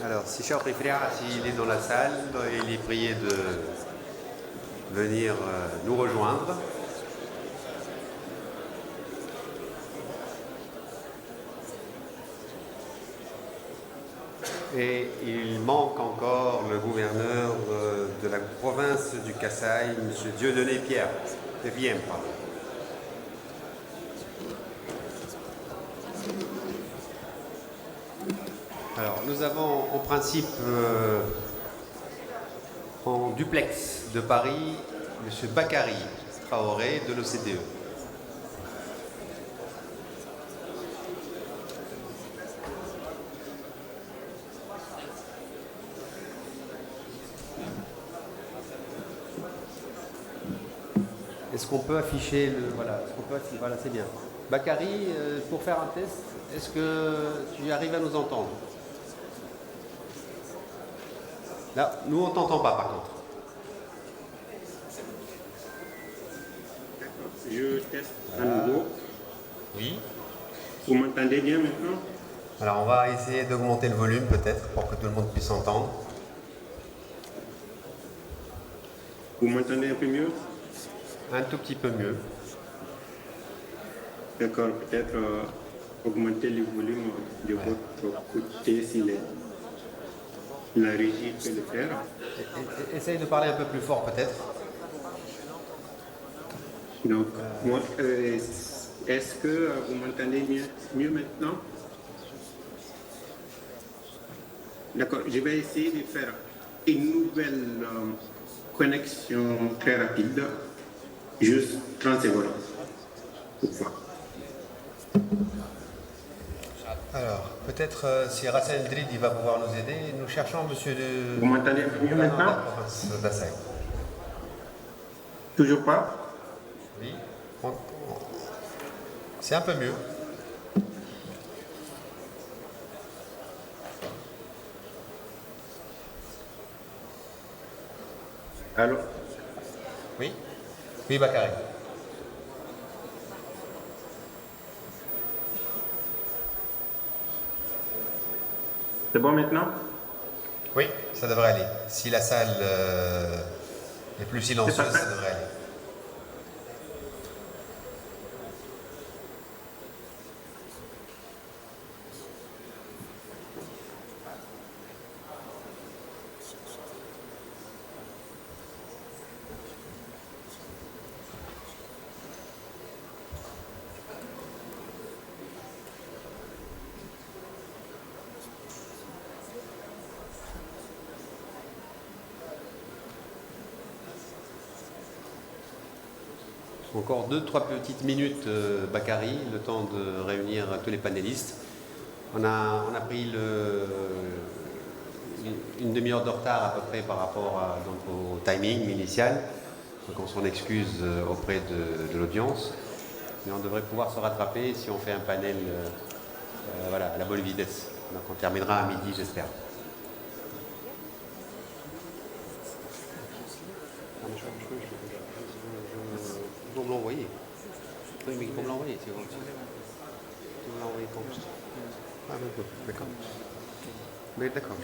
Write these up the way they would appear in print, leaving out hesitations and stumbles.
Alors, si Cheikh Ifriah, s'il est dans la salle, il est prié de venir nous rejoindre. Et il manque encore le gouverneur de la province du Kasaï, M. Dieudonné Pierre. Pardon. Alors, nous avons en principe en duplex de Paris M. Bakary Traoré de l'OCDE. Est-ce qu'on peut afficher le... Voilà, voilà, c'est bien. Bakary, pour faire un test, est-ce que tu arrives à nous entendre? Là, nous, on ne t'entend pas, par contre. Je teste à nouveau. Oui. Vous m'entendez bien maintenant? Alors, on va essayer d'augmenter le volume, peut-être, pour que tout le monde puisse entendre. Vous m'entendez un peu mieux? Un tout petit peu mieux. D'accord, peut-être augmenter le volume de votre côté si la régie peut le faire. Essaye de parler un peu plus fort, peut-être. Donc, moi, est-ce que vous m'entendez mieux maintenant? D'accord, je vais essayer de faire une nouvelle connexion très rapide, juste 30 secondes. Alors, peut-être si Rassan Eldrid il va pouvoir nous aider, nous cherchons monsieur de... Vous m'entendez un peu mieux maintenant? d'Assaï. Toujours pas? Oui. C'est un peu mieux. Allô? Oui. Oui, Bakary. C'est bon maintenant? Oui, ça devrait aller. Si la salle est plus silencieuse, ça devrait aller. Encore 2-3 petites minutes, Bakary, le temps de réunir tous les panélistes. On a pris une demi-heure de retard à peu près par rapport au timing initial. Donc on s'en excuse auprès de l'audience. Mais on devrait pouvoir se rattraper si on fait un panel voilà, à la bonne vitesse. Donc on terminera à midi, j'espère. Ils vont me l'envoyer. Oui, mais ils vont me l'envoyer. Si vous me l'envoyez quand? Ah, d'accord. Mais d'accord.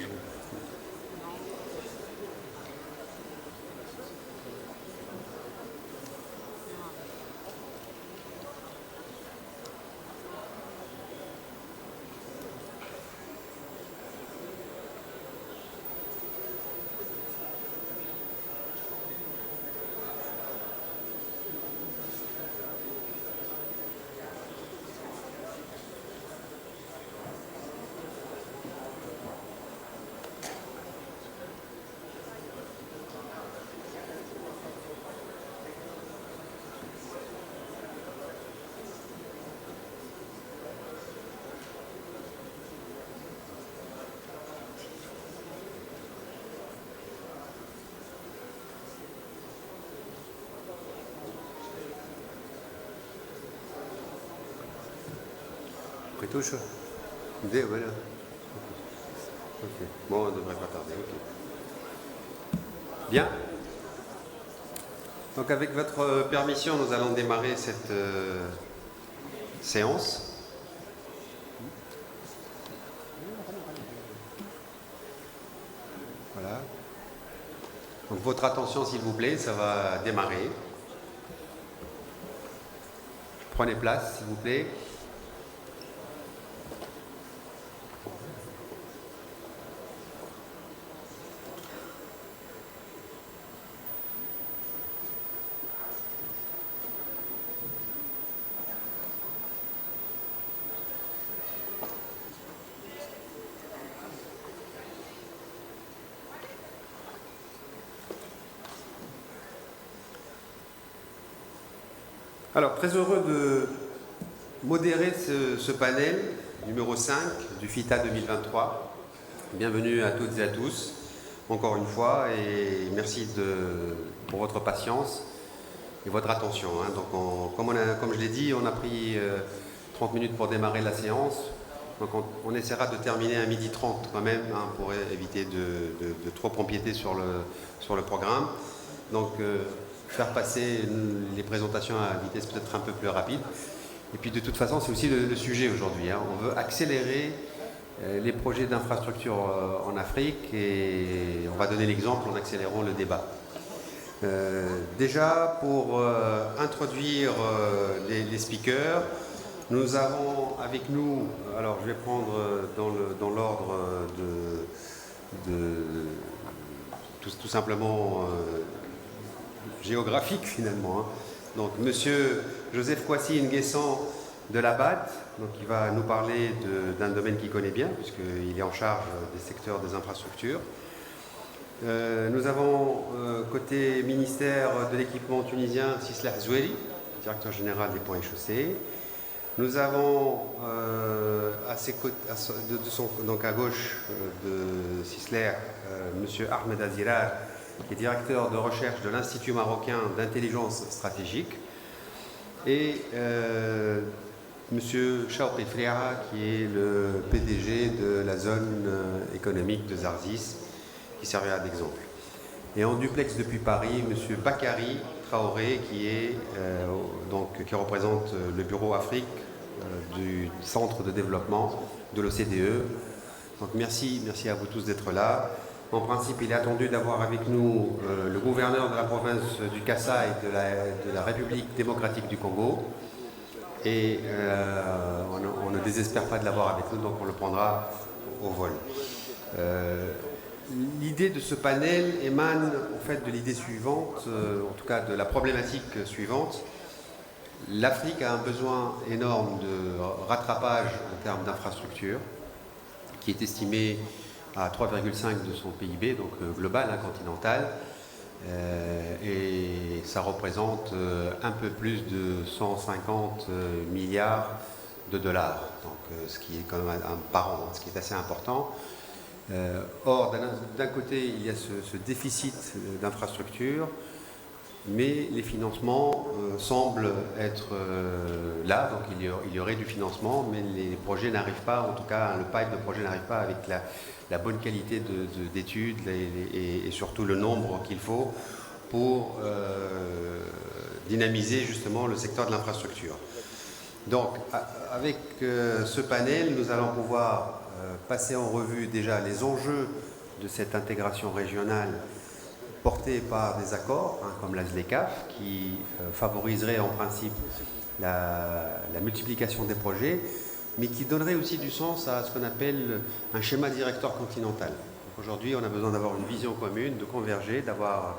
Retouche. Voilà. Ok. Bon, on ne devrait pas tarder. Ok. Bien. Donc avec votre permission, nous allons démarrer cette séance. Voilà. Donc votre attention s'il vous plaît, ça va démarrer. Prenez place s'il vous plaît. Alors, très heureux de modérer ce panel numéro 5 du FITA 2023. Bienvenue à toutes et à tous, encore une fois, et merci pour votre patience et votre attention. Donc, comme je l'ai dit, on a pris 30 minutes pour démarrer la séance. Donc, on essaiera de terminer à 12h30 quand même, pour éviter de trop empiéter sur le programme. Donc, faire passer les présentations à vitesse peut-être un peu plus rapide. Et puis de toute façon, c'est aussi le sujet aujourd'hui. On veut accélérer les projets d'infrastructure en Afrique et on va donner l'exemple en accélérant le débat. Déjà, pour introduire les speakers, nous avons avec nous, alors je vais prendre dans l'ordre tout simplement géographique finalement. Donc Monsieur Joseph Kwasi Nguessan de la BAD, donc il va nous parler d'un domaine qu'il connaît bien puisqu'il est en charge des secteurs des infrastructures. Nous avons côté ministère de l'équipement tunisien Sislah Zoueri, directeur général des ponts et chaussées. Nous avons donc à gauche de Sislah Monsieur Ahmed Azirar, qui est directeur de recherche de l'Institut marocain d'intelligence stratégique, et M. Chawqi Fria, qui est le PDG de la zone économique de Zarzis, qui servira d'exemple. Et en duplex depuis Paris, M. Bakary Traoré, qui représente le bureau Afrique du Centre de développement de l'OCDE. Donc merci à vous tous d'être là. En principe, il est attendu d'avoir avec nous le gouverneur de la province du Kasaï de la République démocratique du Congo. Et on ne désespère pas de l'avoir avec nous, donc on le prendra au vol. L'idée de ce panel émane en fait de l'idée suivante, en tout cas de la problématique suivante. L'Afrique a un besoin énorme de rattrapage en termes d'infrastructures, qui est estimé à 3,5 de son PIB, donc global, continental, et ça représente un peu plus de 150 milliards de dollars, donc, ce qui est quand même par an, ce qui est assez important. Or, d'un côté, il y a ce déficit d'infrastructures, mais les financements semblent être là, donc il y aurait du financement, mais les projets n'arrivent pas, en tout cas le pipe de projets n'arrive pas avec la bonne qualité d'études et surtout le nombre qu'il faut pour dynamiser justement le secteur de l'infrastructure. Donc avec ce panel, nous allons pouvoir passer en revue déjà les enjeux de cette intégration régionale portés par des accords, comme la ZLECAf, qui favoriserait en principe la multiplication des projets, mais qui donnerait aussi du sens à ce qu'on appelle un schéma directeur continental. Aujourd'hui, on a besoin d'avoir une vision commune, de converger, d'avoir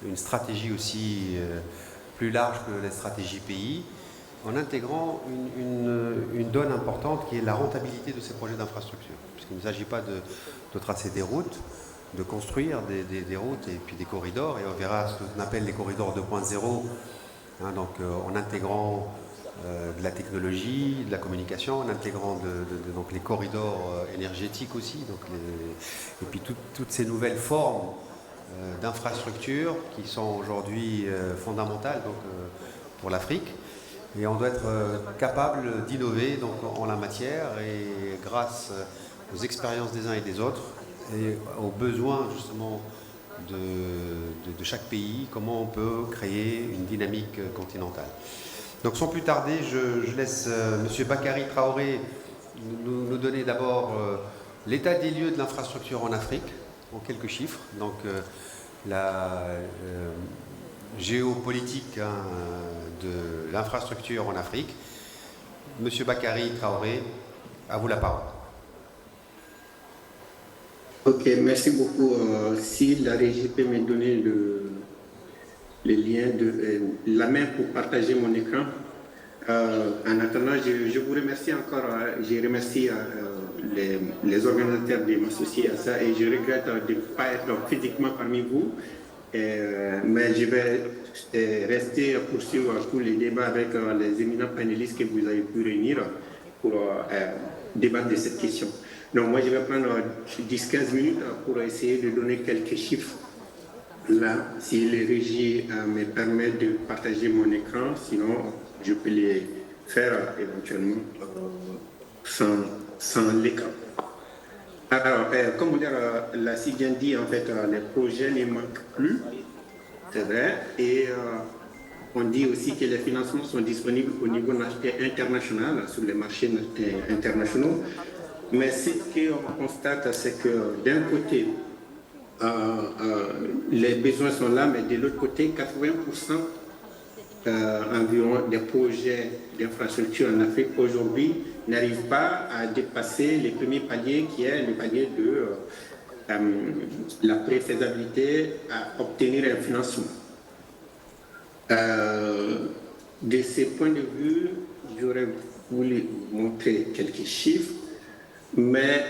une stratégie aussi plus large que les stratégies pays, en intégrant une donne importante qui est la rentabilité de ces projets d'infrastructure. Puisqu'il ne s'agit pas de tracer des routes, de construire des routes et puis des corridors, et on verra ce qu'on appelle les corridors 2.0, donc en intégrant de la technologie, de la communication, en intégrant donc les corridors énergétiques aussi, donc et puis toutes ces nouvelles formes d'infrastructures qui sont aujourd'hui fondamentales donc, pour l'Afrique. Et on doit être capable d'innover donc, en la matière et grâce aux expériences des uns et des autres et aux besoins justement de chaque pays, comment on peut créer une dynamique continentale. Donc sans plus tarder, je laisse M. Bakary Traoré nous donner d'abord l'état des lieux de l'infrastructure en Afrique, en quelques chiffres. Donc la géopolitique de l'infrastructure en Afrique. Monsieur Bakary Traoré, à vous la parole. Ok, merci beaucoup. Si la régie peut me donner le lien la main pour partager mon écran. En attendant, je vous remercie encore. Je remercie les organisateurs de m'associer à ça et je regrette de ne pas être physiquement parmi vous. Mais je vais rester poursuivre tous les débats avec les éminents panélistes que vous avez pu réunir pour débattre de cette question. Donc moi, je vais prendre 10-15 minutes pour essayer de donner quelques chiffres. Là, si les régies me permettent de partager mon écran, sinon je peux les faire éventuellement sans l'écran. Alors, comme on l'a si bien dit, en fait, les projets ne manquent plus, c'est vrai, et on dit aussi que les financements sont disponibles au niveau international, sur les marchés internationaux, mais ce qu'on constate, c'est que d'un côté, les besoins sont là, mais de l'autre côté, 80% environ des projets d'infrastructure en Afrique aujourd'hui n'arrivent pas à dépasser les premiers paliers, qui est le palier de la préfaisabilité à obtenir un financement. De ces points de vue, j'aurais voulu montrer quelques chiffres, mais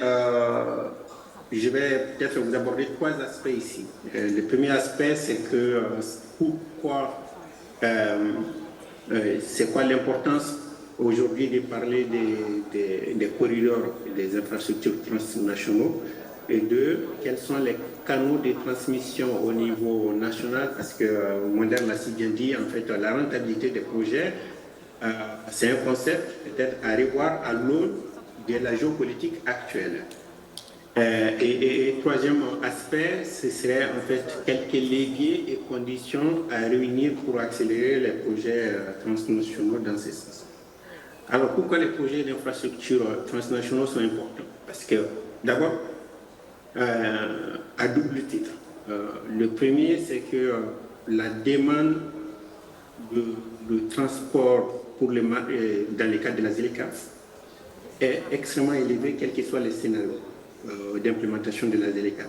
je vais peut-être vous aborder 3 aspects ici. Le premier aspect, c'est que pourquoi, c'est quoi l'importance aujourd'hui de parler des corridors et des infrastructures transnationaux, et quels sont les canaux de transmission au niveau national, parce que Monder l'a si bien dit, en fait, la rentabilité des projets, c'est un concept peut-être à revoir à l'aune de la géopolitique actuelle. Et troisième aspect, ce serait en fait quelques leviers et conditions à réunir pour accélérer les projets transnationaux dans ce sens. Alors pourquoi les projets d'infrastructure transnationaux sont importants? Parce que d'abord, à double titre. Le premier, c'est que la demande de transport pour dans le cadre de la ZLECAf est extrêmement élevée, quels que soient les scénarios d'implémentation de la ZLECAf.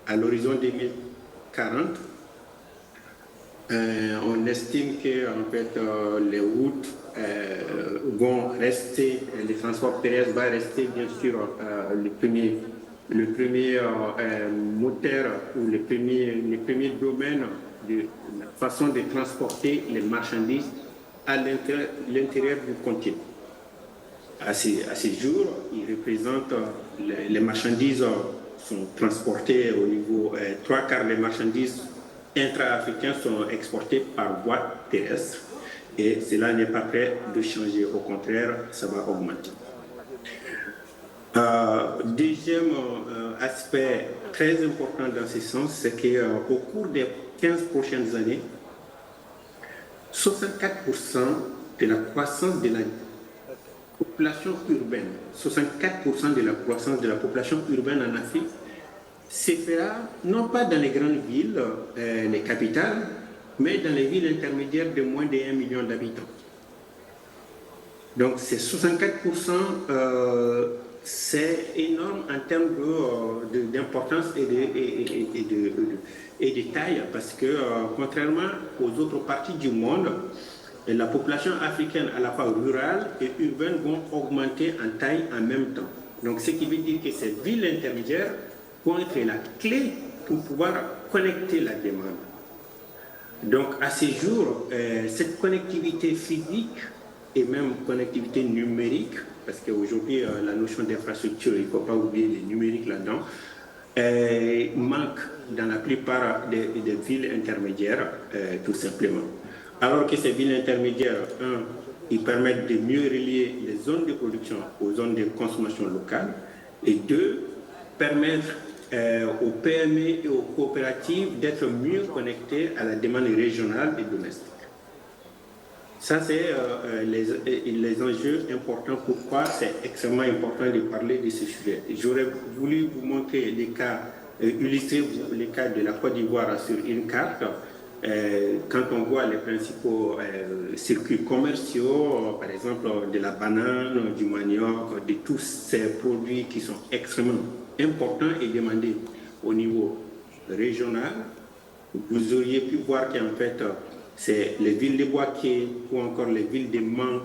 À l'horizon 2040, on estime que en fait, les routes vont rester, les transports terrestres vont rester bien sûr le premier moteur ou le premier domaine de la façon de transporter les marchandises à l'intérieur du continent. À ces jours, ils représentent, les marchandises sont transportées au niveau, 3/4 des marchandises intra-africaines sont exportées par voie terrestre. Et cela n'est pas prêt de changer, au contraire, ça va augmenter. Deuxième aspect très important dans ce sens, c'est qu'au cours des 15 prochaines années, 64% de la croissance de la population urbaine, 64% de la croissance de la population urbaine en Afrique se fera non pas dans les grandes villes, les capitales, mais dans les villes intermédiaires de moins de 1 million d'habitants. Donc ces 64%, c'est énorme en termes d'importance et de taille, parce que contrairement aux autres parties du monde, la population africaine à la fois rurale et urbaine vont augmenter en taille en même temps. Donc ce qui veut dire que ces villes intermédiaires vont être la clé pour pouvoir connecter la demande. Donc à ce jour, cette connectivité physique et même connectivité numérique, parce qu'aujourd'hui la notion d'infrastructure, il ne faut pas oublier les numériques là-dedans, manque dans la plupart des villes intermédiaires, tout simplement. Alors que ces villes intermédiaires, ils permettent de mieux relier les zones de production aux zones de consommation locale. Et deux, permettre aux PME et aux coopératives d'être mieux connectées à la demande régionale et domestique. Ça, c'est les enjeux importants. Pourquoi c'est extrêmement important de parler de ce sujet. J'aurais voulu vous montrer les cas, illustrer les cas de la Côte d'Ivoire sur une carte. Quand on voit les principaux circuits commerciaux, par exemple de la banane, du manioc, de tous ces produits qui sont extrêmement importants et demandés au niveau régional, vous auriez pu voir qu'en fait, c'est les villes de Boaké ou encore les villes de Mans,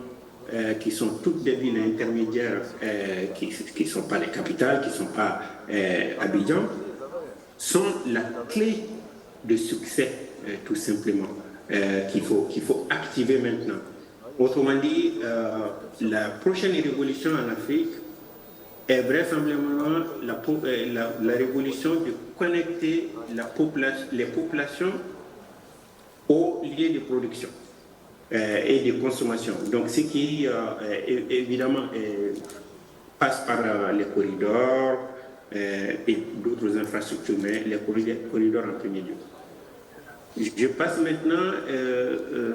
qui sont toutes des villes intermédiaires, qui ne sont pas les capitales, qui ne sont pas Abidjan, sont la clé de succès, tout simplement, qu'il faut activer maintenant. Autrement dit, la prochaine révolution en Afrique est vraisemblablement la révolution de connecter les populations aux lieux de production et de consommation. Donc, ce qui, évidemment, passe par les corridors et d'autres infrastructures, mais les corridors en premier lieu. Je passe maintenant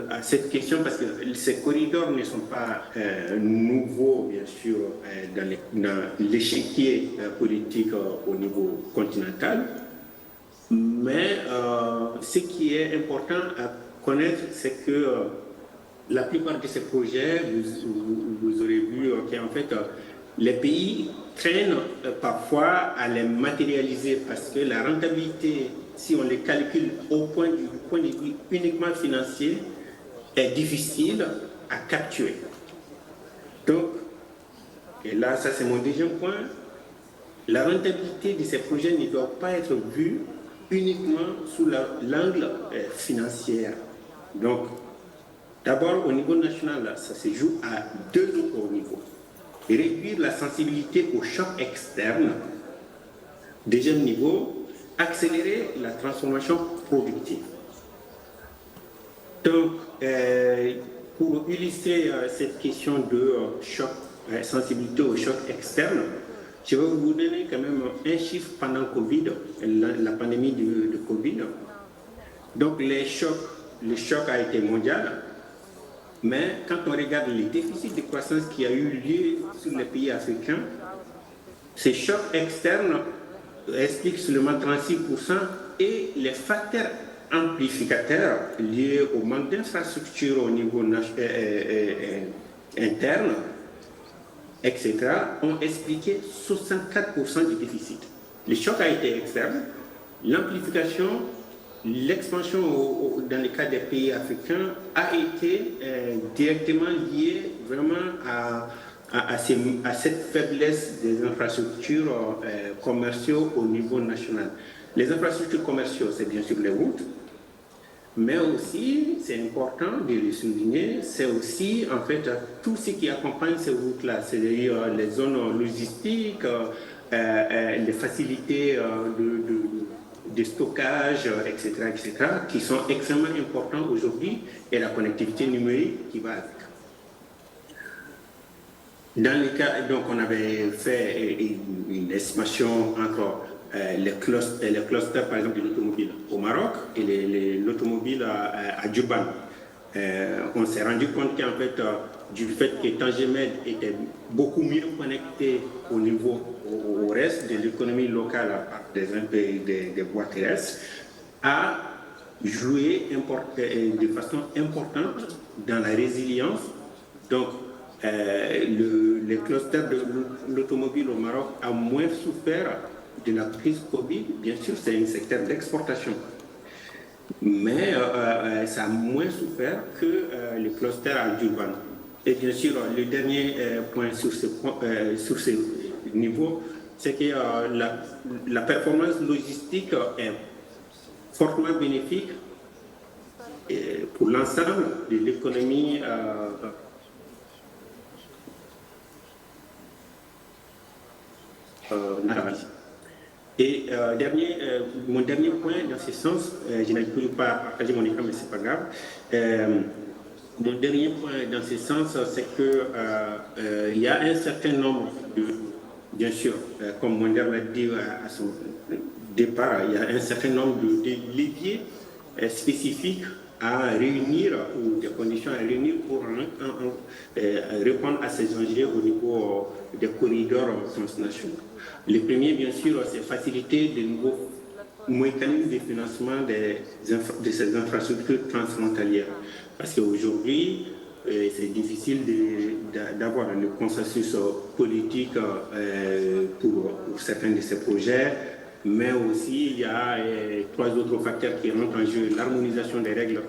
à cette question parce que ces corridors ne sont pas nouveaux, bien sûr, dans l'échiquier politique au niveau continental. Mais ce qui est important à connaître, c'est que la plupart de ces projets, vous aurez vu qu'en fait, les pays traînent parfois à les matérialiser parce que la rentabilité, si on les calcule au point de vue uniquement financier, est difficile à capturer. Donc, et là, ça c'est mon deuxième point, la rentabilité de ces projets ne doit pas être vue uniquement sous l'angle financier. Donc, d'abord, au niveau national, ça se joue à deux autres niveaux. Réduire la sensibilité aux chocs externes. Deuxième niveau, accélérer la transformation productive. Donc, pour illustrer cette question de choc, sensibilité aux chocs externes, je vais vous donner quand même un chiffre pendant Covid, la pandémie de Covid. Donc, le choc a été mondial, mais quand on regarde les déficits de croissance qui a eu lieu sur les pays africains, ces chocs externes expliquent seulement 36% et les facteurs amplificateurs liés au manque d'infrastructures au niveau interne, etc., ont expliqué 64% du déficit. Le choc a été externe, l'amplification, l'expansion dans le cas des pays africains a été directement liée vraiment à cette faiblesse des infrastructures commerciales au niveau national. Les infrastructures commerciales, c'est bien sûr les routes, mais aussi, c'est important de le souligner, c'est aussi en fait tout ce qui accompagne ces routes-là, c'est-à-dire les zones logistiques, les facilités de stockage, etc., qui sont extrêmement importants aujourd'hui, et la connectivité numérique qui va avec. Dans les cas, donc on avait fait une estimation entre les clusters, par exemple, de l'automobile au Maroc et l'automobile à Durban. On s'est rendu compte qu'en fait, du fait que Tangemed était beaucoup mieux connecté au reste de l'économie locale par des voies terrestres, a joué de façon importante dans la résilience. Donc, les clusters de l'automobile au Maroc a moins souffert de la crise Covid. Bien sûr, c'est un secteur d'exportation, mais ça a moins souffert que les clusters à Durban. Et bien sûr, le dernier point sur ce niveau, c'est que la performance logistique est fortement bénéfique pour l'ensemble de l'économie Et mon dernier point dans ce sens, je n'ai toujours pas partagé mon écran, mais ce n'est pas grave. Mon dernier point dans ce sens, c'est que il y a un certain nombre bien sûr, comme Monder l'a dit à son départ, il y a un certain nombre de leviers spécifiques à réunir ou des conditions à réunir pour répondre à ces enjeux au niveau des corridors transnationaux. Le premier, bien sûr, c'est faciliter de nouveaux mécanismes de financement de ces infrastructures transfrontalières. Parce qu'aujourd'hui, c'est difficile d'avoir le consensus politique pour certains de ces projets, mais aussi il y a trois autres facteurs qui rentrent en jeu: l'harmonisation des règles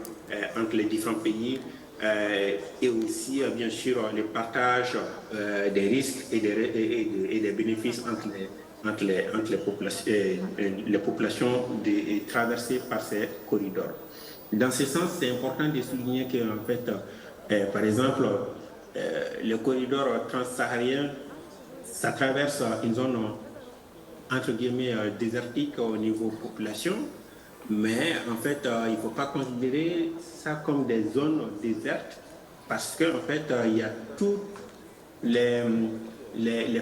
entre les différents pays et aussi, bien sûr, le partage des risques et des bénéfices entre les populations traversées par ces corridors. Dans ce sens, c'est important de souligner qu'en fait, par exemple, le corridor transsaharienne, ça traverse une zone entre guillemets désertique au niveau population, mais en fait, il ne faut pas considérer ça comme des zones désertes parce qu'en fait, il y a toutes les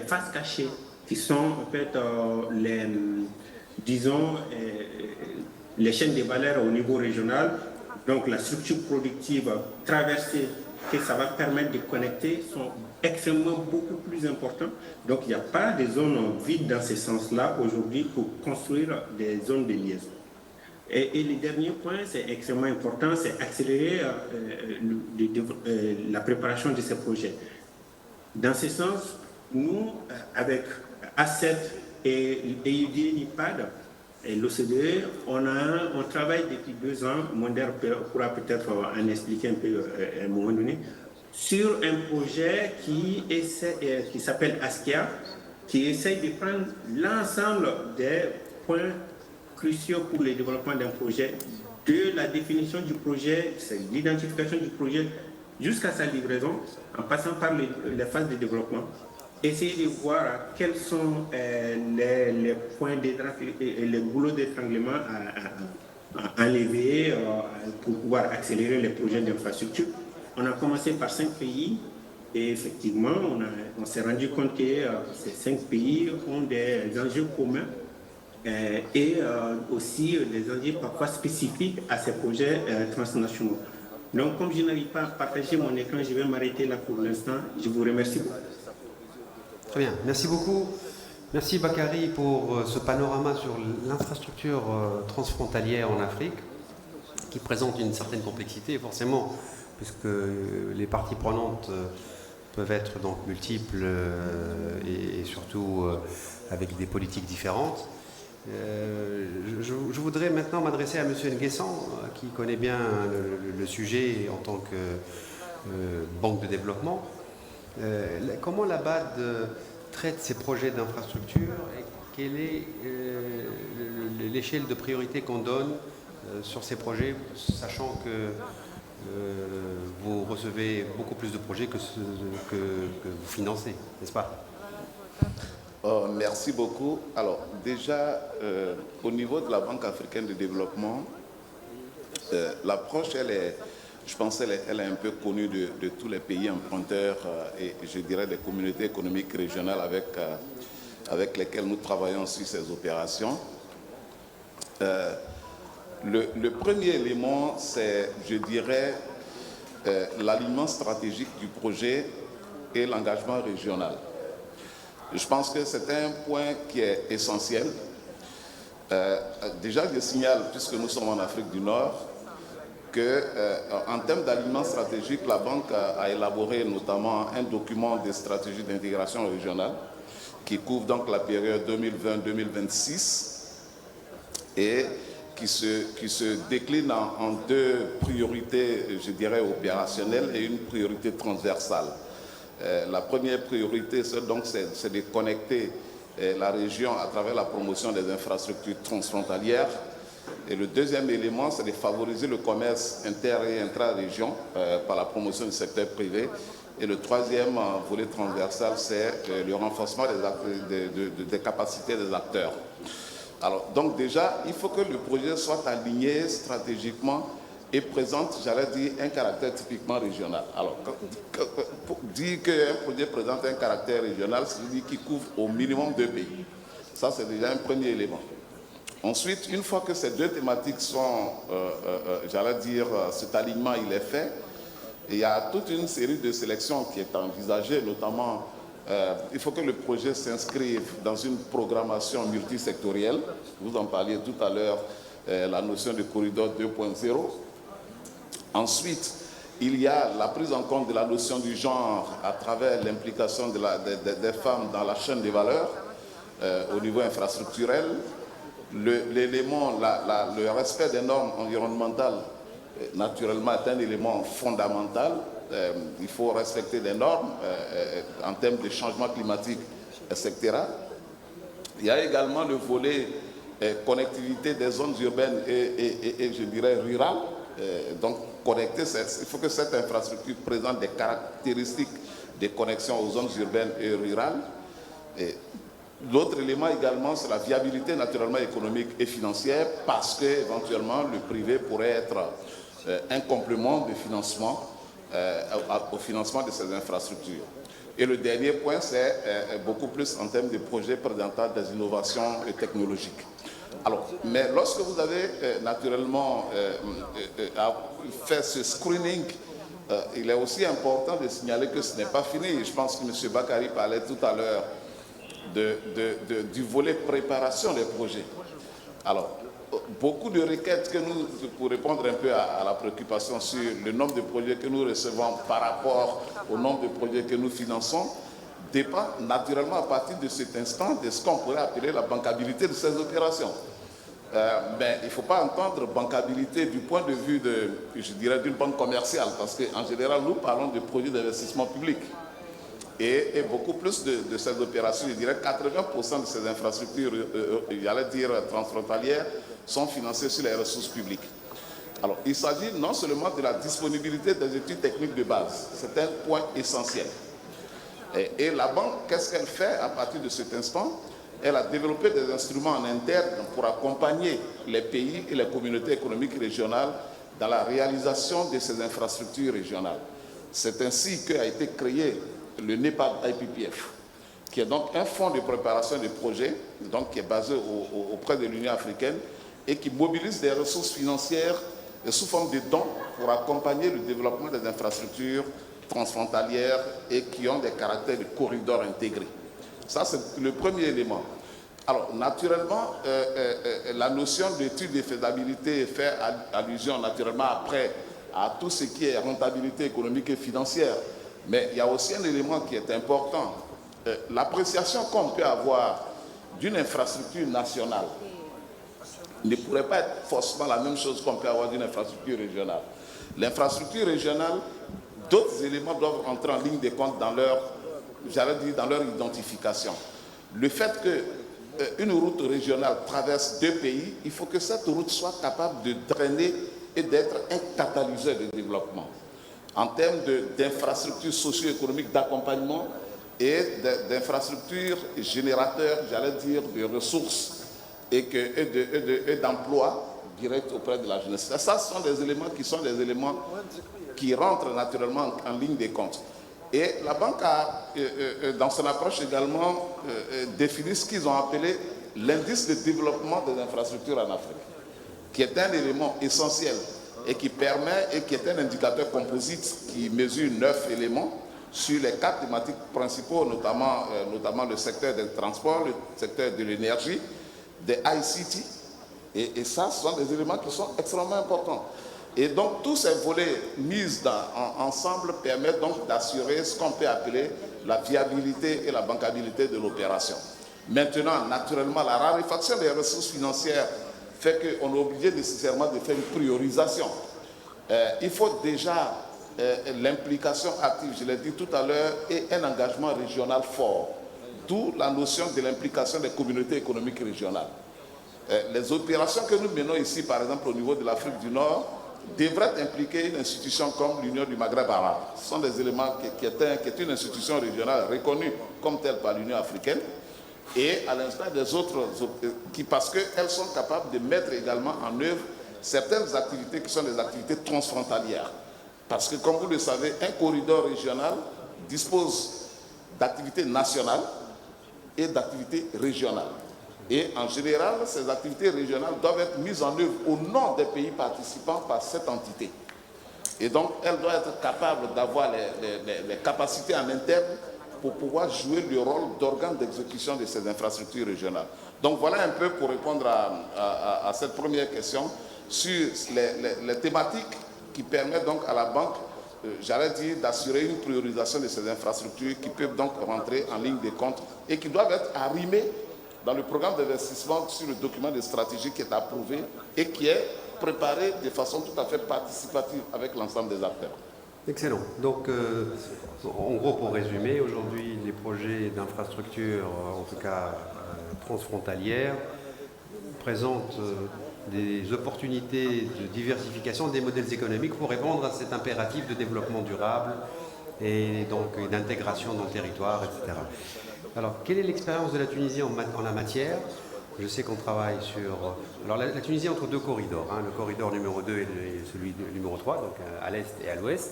faces cachées qui sont en fait disons, les chaînes de valeur au niveau régional, donc la structure productive traversée que ça va permettre de connecter sont extrêmement beaucoup plus importants. Donc il n'y a pas de zones vides dans ce sens-là aujourd'hui pour construire des zones de liaison. Et le dernier point, c'est extrêmement important, c'est accélérer la préparation de ces projets. Dans ce sens, nous, avec A7 et EUD NIPAD et l'OCDE, on travaille depuis 2 ans, Monder pourra peut-être en expliquer un peu à un moment donné, sur un projet qui s'appelle ASKIA, qui essaye de prendre l'ensemble des points cruciaux pour le développement d'un projet, de la définition du projet, l'identification du projet, jusqu'à sa livraison, en passant par les phases de développement. Essayer de voir quels sont les points les boulots d'étranglement à enlever pour pouvoir accélérer les projets d'infrastructure. On a commencé par 5 pays et effectivement, on s'est rendu compte que ces 5 pays ont des enjeux communs et aussi des enjeux parfois spécifiques à ces projets transnationaux. Donc, comme je n'arrive pas à partager mon écran, je vais m'arrêter là pour l'instant. Je vous remercie beaucoup. Très bien, merci beaucoup. Merci Bakary pour ce panorama sur l'infrastructure transfrontalière en Afrique, qui présente une certaine complexité, forcément, puisque les parties prenantes peuvent être donc multiples et surtout avec des politiques différentes. Je voudrais maintenant m'adresser à M. Nguessan, qui connaît bien le sujet en tant que banque de développement. Comment la BAD traite ces projets d'infrastructure et quelle est l'échelle de priorité qu'on donne sur ces projets, sachant que vous recevez beaucoup plus de projets que vous financez, n'est-ce pas? Merci beaucoup. Alors déjà, au niveau de la Banque africaine de développement, l'approche, je pense qu'elle est un peu connue de tous les pays emprunteurs et je dirais des communautés économiques régionales avec lesquelles nous travaillons sur ces opérations. Le premier élément, c'est, je dirais, l'alignement stratégique du projet et l'engagement régional. Je pense que c'est un point qui est essentiel. Déjà, je signale, puisque nous sommes en Afrique du Nord, qu'en termes d'alignement stratégique, la Banque a élaboré notamment un document de stratégie d'intégration régionale qui couvre donc la période 2020-2026 et qui se décline en 2 priorités, je dirais, opérationnelles et une priorité transversale. La première priorité, c'est de connecter la région à travers la promotion des infrastructures transfrontalières. Et le deuxième élément, c'est de favoriser le commerce inter- et intra-région par la promotion du secteur privé. Et le troisième volet transversal, c'est le renforcement des capacités des acteurs. Alors, donc déjà, il faut que le projet soit aligné stratégiquement et présente, j'allais dire, un caractère typiquement régional. Alors, pour dire qu'un projet présente un caractère régional, c'est-à-dire qu'il couvre au minimum 2 pays. Ça, c'est déjà un premier élément. Ensuite, une fois que ces 2 thématiques sont, j'allais dire, cet alignement, il est fait, il y a toute une série de sélections qui est envisagée, notamment, il faut que le projet s'inscrive dans une programmation multisectorielle. Vous en parliez tout à l'heure, la notion de corridor 2.0. Ensuite, il y a la prise en compte de la notion du genre à travers l'implication des femmes dans la chaîne des valeurs au niveau infrastructurel. L'élément, le respect des normes environnementales, naturellement, est un élément fondamental. Il faut respecter les normes en termes de changement climatique, etc. Il y a également le volet connectivité des zones urbaines et je dirais rurales. Donc, connecter, il faut que cette infrastructure présente des caractéristiques de connexion aux zones urbaines et rurales. L'autre élément également, c'est la viabilité naturellement économique et financière, parce qu'éventuellement, le privé pourrait être un complément de financement au financement de ces infrastructures. Et le dernier point, c'est beaucoup plus en termes de projets présentant des innovations technologiques. Alors, mais lorsque vous avez naturellement fait ce screening, il est aussi important de signaler que ce n'est pas fini. Je pense que M. Bakary parlait tout à l'heure du volet préparation des projets. Alors, beaucoup de requêtes que nous, pour répondre un peu à la préoccupation sur le nombre de projets que nous recevons par rapport au nombre de projets que nous finançons, dépend naturellement à partir de cet instant de ce qu'on pourrait appeler la bancabilité de ces opérations. Mais il ne faut pas entendre bancabilité du point de vue je dirais, d'une banque commerciale, parce qu'en général, nous parlons de projets d'investissement public. Et beaucoup plus de ces opérations, je dirais 80% de ces infrastructures, j'allais dire transfrontalières, sont financées sur les ressources publiques. Alors, il s'agit non seulement de la disponibilité des études techniques de base, c'est un point essentiel. Et la banque, qu'est-ce qu'elle fait à partir de cet instant? Elle a développé des instruments en interne pour accompagner les pays et les communautés économiques régionales dans la réalisation de ces infrastructures régionales. C'est ainsi qu'a été créé le NEPAD-IPPF, qui est donc un fonds de préparation des projets, donc qui est basé auprès de l'Union africaine et qui mobilise des ressources financières sous forme de dons pour accompagner le développement des infrastructures transfrontalières et qui ont des caractères de corridors intégrés. Ça, c'est le premier élément. Alors, naturellement, la notion d'étude de faisabilité fait allusion naturellement après à tout ce qui est rentabilité économique et financière. Mais il y a aussi un élément qui est important. L'appréciation qu'on peut avoir d'une infrastructure nationale ne pourrait pas être forcément la même chose qu'on peut avoir d'une infrastructure régionale. L'infrastructure régionale, d'autres éléments doivent entrer en ligne de compte dans leur, j'allais dire, dans leur identification. Le fait qu'une route régionale traverse 2 pays, il faut que cette route soit capable de drainer et d'être un catalyseur de développement en termes d'infrastructures socio-économiques d'accompagnement et d'infrastructures générateurs, j'allais dire, de ressources et d'emplois directs auprès de la jeunesse. Ça, ce sont des éléments qui rentrent naturellement en ligne de compte. Et la banque a, dans son approche également, défini ce qu'ils ont appelé l'indice de développement des infrastructures en Afrique, qui est un élément essentiel et qui permet, et qui est un indicateur composite qui mesure 9 éléments sur les 4 thématiques principaux, notamment le secteur des transports, le secteur de l'énergie, des ICT, et ça, ce sont des éléments qui sont extrêmement importants. Et donc, tous ces volets mis ensemble permettent donc d'assurer ce qu'on peut appeler la viabilité et la bancabilité de l'opération. Maintenant, naturellement, la raréfaction des ressources financières fait qu'on est obligé nécessairement de faire une priorisation. Il faut déjà l'implication active, je l'ai dit tout à l'heure, et un engagement régional fort. D'où la notion de l'implication des communautés économiques régionales. Les opérations que nous menons ici, par exemple au niveau de l'Afrique du Nord, devraient impliquer une institution comme l'Union du Maghreb arabe. Ce sont des éléments qui est une institution régionale reconnue comme telle par l'Union africaine, et à l'instar des autres, parce qu'elles sont capables de mettre également en œuvre certaines activités qui sont des activités transfrontalières. Parce que, comme vous le savez, un corridor régional dispose d'activités nationales et d'activités régionales. Et en général, ces activités régionales doivent être mises en œuvre au nom des pays participants par cette entité. Et donc, elle doit être capable d'avoir les capacités en interne pour pouvoir jouer le rôle d'organe d'exécution de ces infrastructures régionales. Donc voilà un peu pour répondre à cette première question sur les thématiques qui permettent donc à la banque, j'allais dire, d'assurer une priorisation de ces infrastructures qui peuvent donc rentrer en ligne de compte et qui doivent être arrimées dans le programme d'investissement sur le document de stratégie qui est approuvé et qui est préparé de façon tout à fait participative avec l'ensemble des acteurs. Excellent. Donc, en gros, pour résumer, aujourd'hui, les projets d'infrastructure, en tout cas transfrontalières, présentent des opportunités de diversification des modèles économiques pour répondre à cet impératif de développement durable et donc d'intégration dans le territoire, etc. Alors, quelle est l'expérience de la Tunisie en la matière? Je sais qu'on travaille sur... Alors, la Tunisie entre deux corridors, le corridor numéro 2 et celui numéro 3, donc à l'est et à l'ouest.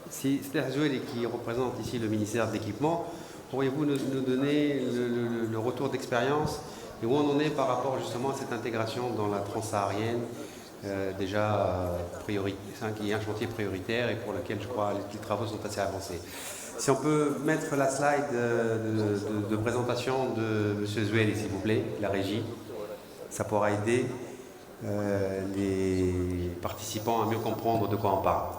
C'est Zoueli qui représente ici le ministère de l'Équipement. Pourriez-vous nous donner le retour d'expérience et où on en est par rapport justement à cette intégration dans la transsaharienne, qui est un chantier prioritaire et pour lequel je crois les travaux sont assez avancés. Si on peut mettre la slide de présentation de M. Zoueli, s'il vous plaît, la régie, ça pourra aider les participants à mieux comprendre de quoi on parle.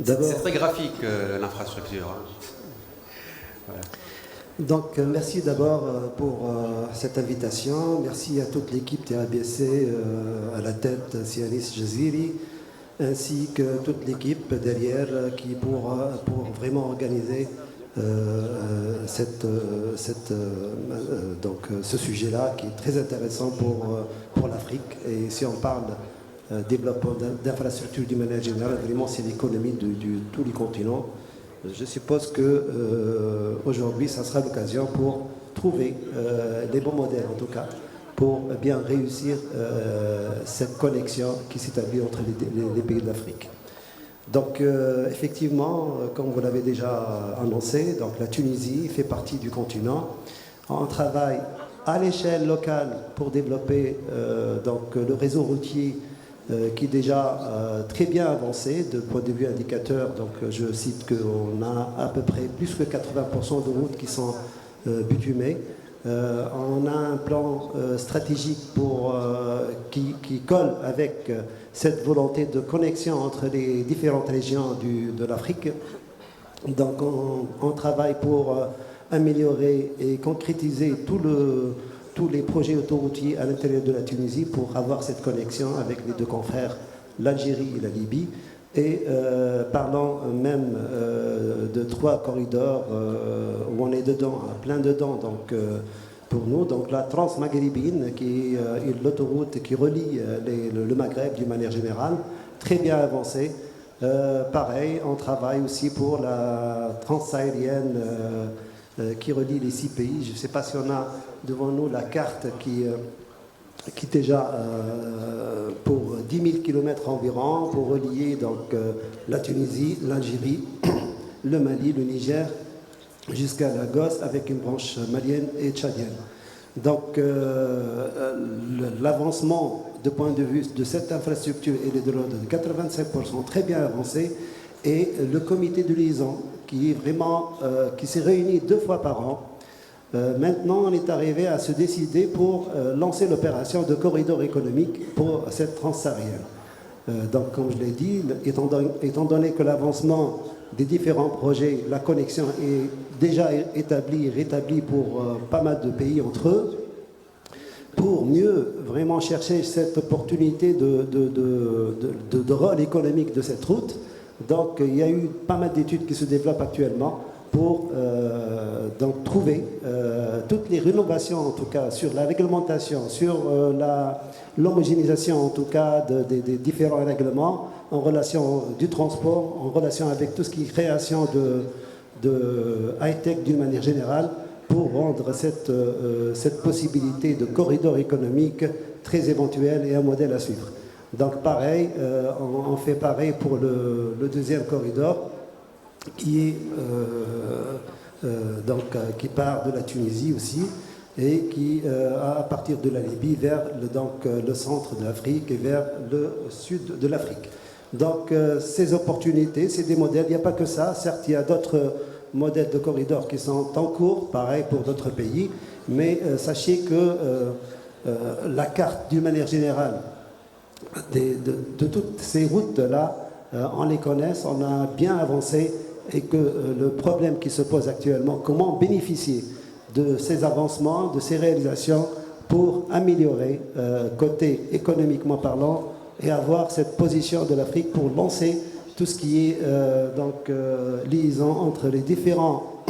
C'est très graphique, l'infrastructure. Voilà. Donc, merci d'abord pour cette invitation. Merci à toute l'équipe TABC, à la tête Sianis Jaziri, ainsi que toute l'équipe derrière qui pour vraiment organiser ce sujet-là qui est très intéressant pour l'Afrique. Et si on parle développement d'infrastructures d'une manière générale, vraiment c'est l'économie de tous les continents. Je suppose qu'aujourd'hui, ça sera l'occasion pour trouver les bons modèles, en tout cas, pour bien réussir cette connexion qui s'établit entre les pays de l'Afrique. Donc, effectivement, comme vous l'avez déjà annoncé, donc la Tunisie fait partie du continent. On travaille à l'échelle locale pour développer le réseau routier qui est déjà très bien avancé de point de vue indicateur. Donc je cite qu'on a à peu près plus que 80% de routes qui sont bitumées. On a un plan stratégique qui colle avec cette volonté de connexion entre les différentes régions de l'Afrique. Donc on travaille pour améliorer et concrétiser tous les projets autoroutiers à l'intérieur de la Tunisie pour avoir cette connexion avec les deux confrères, l'Algérie et la Libye. Et parlant même de 3 corridors où on est dedans, plein dedans, donc pour nous, donc la transmaghrébine qui est l'autoroute qui relie le Maghreb d'une manière générale, très bien avancée. Pareil, on travaille aussi pour la transsaharienne qui relie les 6 pays. Je ne sais pas si on a devant nous la carte qui est déjà pour 10 000 km environ, pour relier donc, la Tunisie, l'Algérie, le Mali, le Niger, jusqu'à Lagos, avec une branche malienne et tchadienne. Donc l'avancement de point de vue de cette infrastructure est de l'ordre de 85%, très bien avancé, et le comité de liaison qui est vraiment qui s'est réuni 2 fois par an. Maintenant, on est arrivé à se décider pour lancer l'opération de corridor économique pour cette transsaharienne. Donc, comme je l'ai dit, étant donné que l'avancement des différents projets, la connexion est déjà rétablie pour pas mal de pays entre eux, pour mieux vraiment chercher cette opportunité de rôle économique de cette route. Donc, il y a eu pas mal d'études qui se développent actuellement pour donc trouver toutes les rénovations, en tout cas, sur la réglementation, sur l'homogénéisation, en tout cas, des différents règlements en relation du transport, en relation avec tout ce qui est création de high-tech d'une manière générale, pour rendre cette possibilité de corridor économique très éventuel et un modèle à suivre. Donc pareil, on fait pareil pour le deuxième corridor qui est qui part de la Tunisie aussi et qui à partir de la Libye vers le centre de l'Afrique et vers le sud de l'Afrique. Donc ces opportunités, c'est des modèles, il n'y a pas que ça, certes il y a d'autres modèles de corridors qui sont en cours, pareil pour d'autres pays, mais sachez que la carte d'une manière générale de toutes ces routes-là, on les connaît, on a bien avancé et que le problème qui se pose actuellement, comment bénéficier de ces avancements, de ces réalisations pour améliorer, côté économiquement parlant, et avoir cette position de l'Afrique pour lancer tout ce qui est liaison entre les différents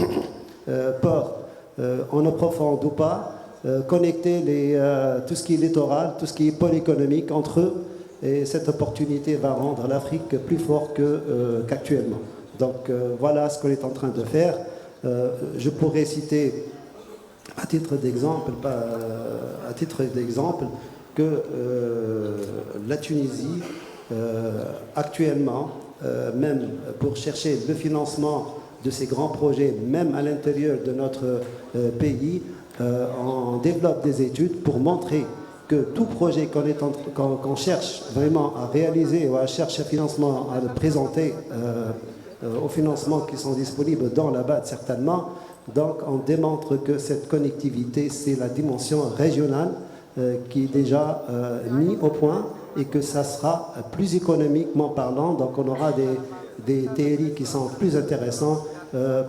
ports en eau profonde ou pas, connecter tout ce qui est littoral, tout ce qui est pôle économique entre eux, et cette opportunité va rendre l'Afrique plus forte qu'actuellement. Donc voilà ce qu'on est en train de faire. Je pourrais citer à titre d'exemple que la Tunisie, actuellement, même pour chercher le financement de ces grands projets, même à l'intérieur de notre pays, on développe des études pour montrer que tout projet qu'on cherche vraiment à réaliser ou à chercher un financement, à le présenter aux financements qui sont disponibles dans la BAD certainement, donc on démontre que cette connectivité, c'est la dimension régionale qui est déjà mise au point et que ça sera plus économiquement parlant, donc on aura des TRI qui sont plus intéressants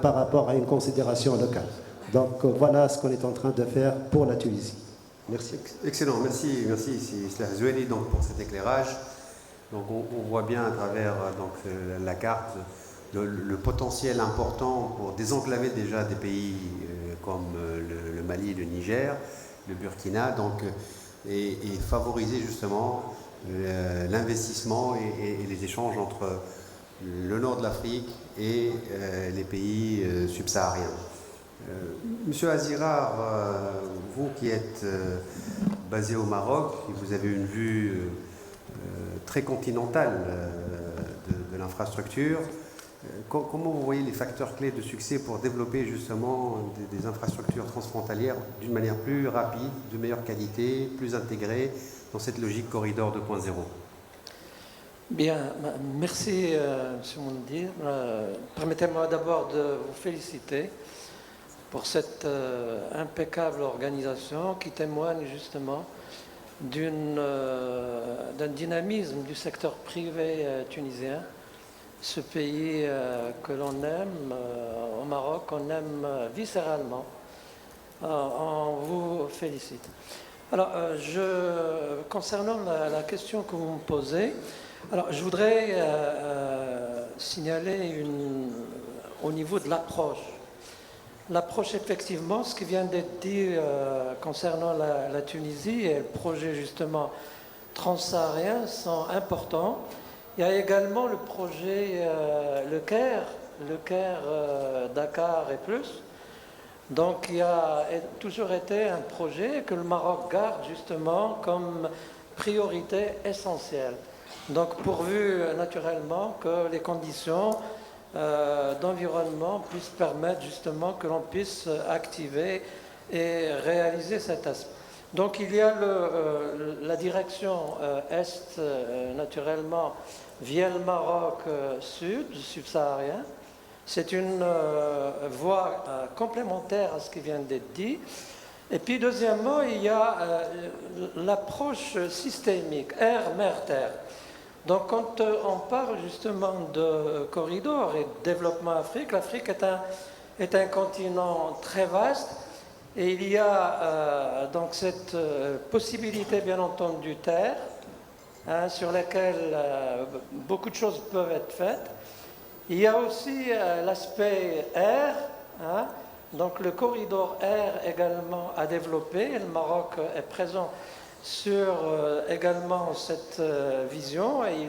par rapport à une considération locale. Donc voilà ce qu'on est en train de faire pour la Tunisie. Merci. Excellent, merci Islah Zoueli donc pour cet éclairage. Donc on voit bien à travers la carte le potentiel important pour désenclaver déjà des pays comme le Mali, le Niger, le Burkina, et favoriser justement l'investissement et les échanges entre le nord de l'Afrique et les pays subsahariens. Monsieur Azirar, vous qui êtes basé au Maroc, vous avez une vue très continentale de l'infrastructure. Comment vous voyez les facteurs clés de succès pour développer justement des infrastructures transfrontalières d'une manière plus rapide, de meilleure qualité, plus intégrée dans cette logique corridor 2.0? Bien, merci M. Moundir. Permettez-moi d'abord de vous féliciter pour cette impeccable organisation qui témoigne justement d'un dynamisme du secteur privé tunisien. Ce pays que l'on aime au Maroc, on aime viscéralement. On vous félicite. Alors, concernant la question que vous me posez, alors, je voudrais signaler au niveau de l'approche. L'approche, effectivement, ce qui vient d'être dit concernant la Tunisie et le projet justement transsaharien sont importants. Il y a également le projet le Caire Dakar et plus. Donc il y a toujours été un projet que le Maroc garde justement comme priorité essentielle. Donc pourvu naturellement que les conditions d'environnement puissent permettre justement que l'on puisse activer et réaliser cet aspect. Donc il y a la direction Est naturellement via le Maroc subsaharien. C'est une voie complémentaire à ce qui vient d'être dit. Et puis deuxièmement, il y a l'approche systémique, air, mer, terre. Donc quand on parle justement de corridor et de développement Afrique, l'Afrique est un continent très vaste et il y a donc cette possibilité bien entendu terre, sur laquelle beaucoup de choses peuvent être faites. Il y a aussi l'aspect air, donc le corridor air également à développer. Le Maroc est présent sur également cette vision et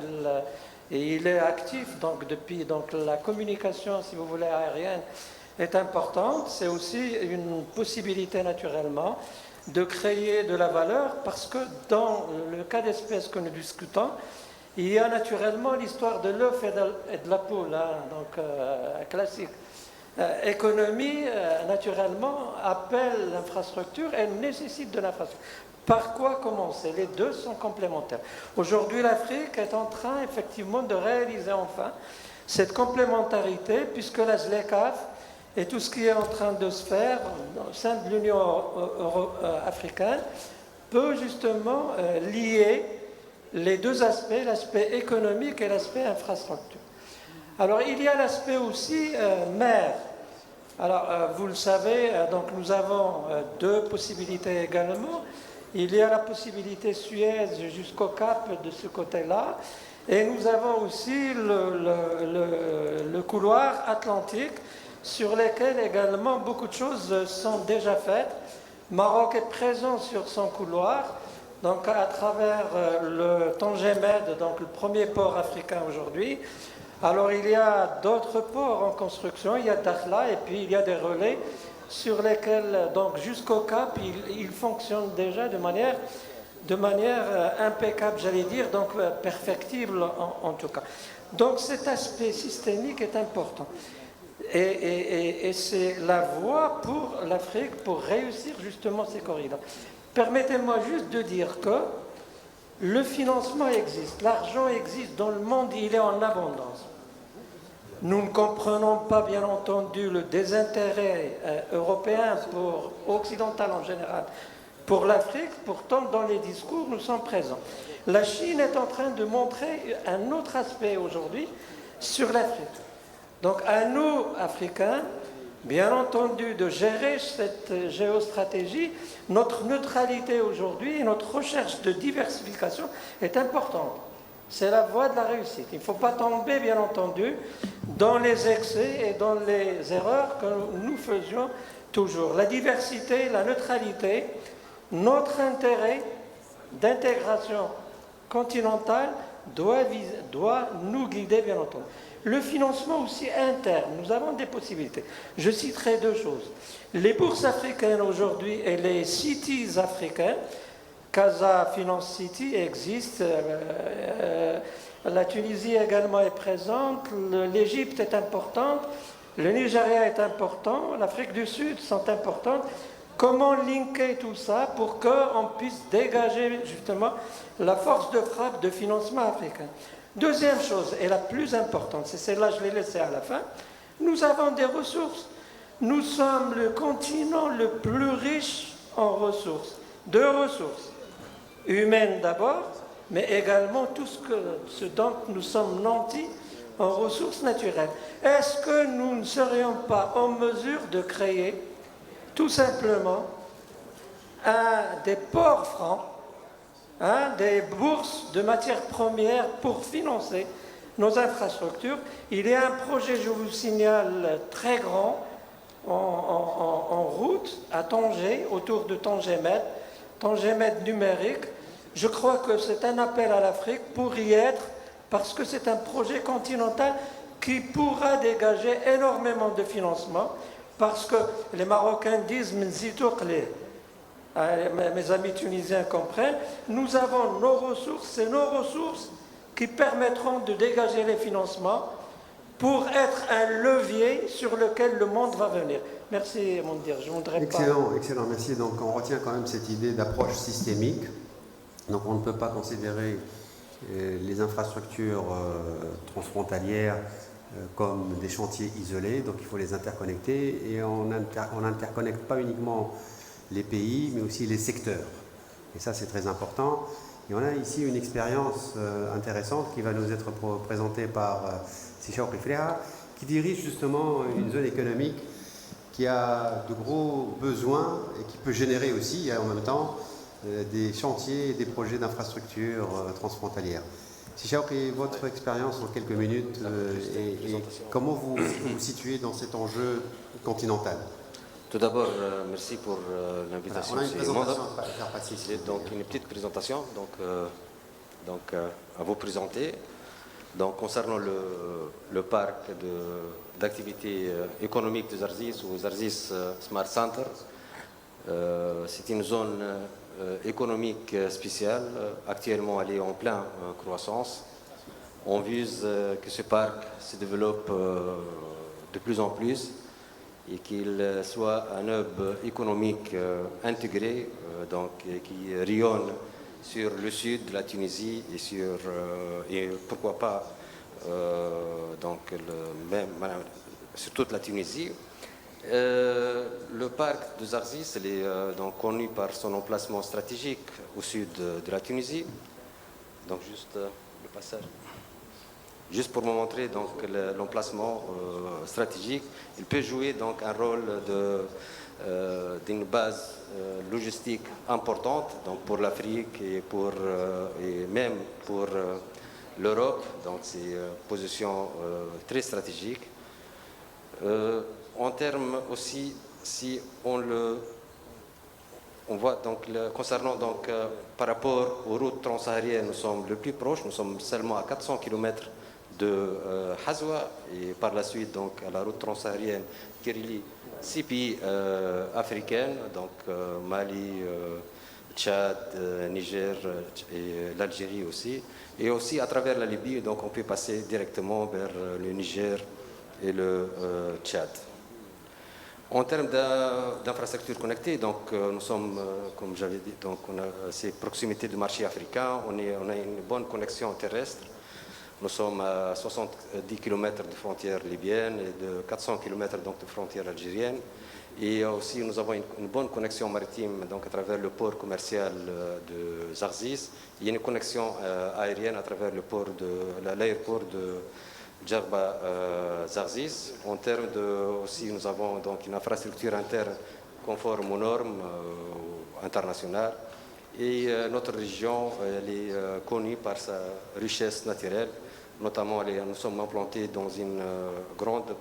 il est actif donc depuis la communication, si vous voulez, aérienne est importante. C'est aussi une possibilité naturellement de créer de la valeur parce que dans le cas d'espèce que nous discutons, il y a naturellement l'histoire de l'œuf et de la poule, hein, donc classique. Économie, naturellement, appelle l'infrastructure et nécessite de l'infrastructure. Par quoi commencer? Les deux sont complémentaires. Aujourd'hui, l'Afrique est en train, effectivement, de réaliser enfin cette complémentarité, puisque la ZLECAf et tout ce qui est en train de se faire au sein de l'Union africaine peut justement lier les deux aspects, l'aspect économique et l'aspect infrastructure. Alors, il y a l'aspect aussi mer. Alors, vous le savez, donc nous avons deux possibilités également. Il y a la possibilité Suez jusqu'au Cap de ce côté-là. Et nous avons aussi le couloir atlantique sur lequel également beaucoup de choses sont déjà faites. Maroc est présent sur son couloir, donc à travers le Tanger Med, donc le premier port africain aujourd'hui. Alors il y a d'autres ports en construction, il y a Dakhla et puis il y a des relais sur lesquels, donc jusqu'au Cap, ils fonctionnent déjà de manière impeccable, j'allais dire, donc perfectible en tout cas. Donc cet aspect systémique est important. Et c'est la voie pour l'Afrique pour réussir justement ces corridors. Permettez-moi juste de dire que le financement existe, l'argent existe dans le monde, il est en abondance. Nous ne comprenons pas, bien entendu, le désintérêt européen, occidental en général, pour l'Afrique. Pourtant, dans les discours, nous sommes présents. La Chine est en train de montrer un autre aspect aujourd'hui sur l'Afrique. Donc, à nous, Africains, bien entendu, de gérer cette géostratégie. Notre neutralité aujourd'hui et notre recherche de diversification est importante. C'est la voie de la réussite. Il ne faut pas tomber, bien entendu, dans les excès et dans les erreurs que nous faisions toujours. La diversité, la neutralité, notre intérêt d'intégration continentale doit nous guider, bien entendu. Le financement aussi interne, nous avons des possibilités. Je citerai deux choses. Les bourses africaines aujourd'hui et les cities africaines, Casa Finance City existe, la Tunisie également est présente, l'Égypte est importante, le Nigeria est important, l'Afrique du Sud sont importantes. Comment linker tout ça pour qu'on puisse dégager justement la force de frappe de financement africain? Deuxième chose, et la plus importante, c'est celle-là, je l'ai laissée à la fin, nous avons des ressources. Nous sommes le continent le plus riche en ressources, de ressources humaines d'abord, mais également tout ce dont nous sommes nantis en ressources naturelles. Est-ce que nous ne serions pas en mesure de créer tout simplement des ports francs, des bourses de matières premières pour financer nos infrastructures? Il y a un projet, je vous signale, très grand en route à Tanger, autour de Tanger Med numérique. Je crois que c'est un appel à l'Afrique pour y être, parce que c'est un projet continental qui pourra dégager énormément de financement, parce que les Marocains disent « Mnzitoukli ». Mes amis tunisiens comprennent, nous avons nos ressources, c'est nos ressources qui permettront de dégager les financements pour être un levier sur lequel le monde va venir. Merci, Mondir. Je voudrais excellent, excellent, merci. Donc on retient quand même cette idée d'approche systémique. Donc on ne peut pas considérer les infrastructures transfrontalières comme des chantiers isolés, donc il faut les interconnecter et on n'interconnecte pas uniquement les pays, mais aussi les secteurs. Et ça, c'est très important. Et on a ici une expérience intéressante qui va nous être présentée par Sishaouk Ifreha, qui dirige justement une zone économique qui a de gros besoins et qui peut générer aussi en même temps des chantiers et des projets d'infrastructures transfrontalières. Sishaouk, votre expérience en quelques minutes et comment vous vous situez dans cet enjeu continental? Tout d'abord, merci pour l'invitation. Voilà, on a une présentation à faire passer. Donc une petite présentation, donc à vous présenter. Donc, concernant le parc d'activités économiques de Zarzis ou Zarzis Smart Center, c'est une zone économique spéciale. Actuellement, elle est en pleine croissance. On vise que ce parc se développe de plus en plus et qu'il soit un hub économique intégré, donc qui rayonne sur le sud de la Tunisie et pourquoi pas sur toute la Tunisie. Le parc de Zarzis est donc connu par son emplacement stratégique au sud de la Tunisie. Donc juste le passage. Juste pour vous montrer donc l'emplacement stratégique, il peut jouer donc un rôle d'une base logistique importante donc pour l'Afrique et même pour l'Europe. Donc c'est une position très stratégique. En termes aussi, si on voit donc concernant donc par rapport aux routes transsahariennes, nous sommes le plus proche, nous sommes seulement à 400 km de Hazwa et par la suite donc à la route transsaharienne qui relie 6 pays africains, donc Mali, Tchad, Niger et l'Algérie aussi, et aussi à travers la Libye, donc on peut passer directement vers le Niger et le Tchad. En termes d'infrastructures connectées, donc nous sommes, comme j'avais dit, donc on a ces proximités du marché africain, on a une bonne connexion terrestre. Nous sommes à 70 km de frontières libyennes et de 400 km donc de frontières algériennes. Et aussi, nous avons une bonne connexion maritime donc à travers le port commercial de Zarzis. Il y a une connexion aérienne à travers l'aéroport de Djerba Zarzis. En termes aussi, nous avons donc une infrastructure interne conforme aux normes internationales. Et notre région elle est connue par sa richesse naturelle. Notamment, nous sommes implantés dans une grande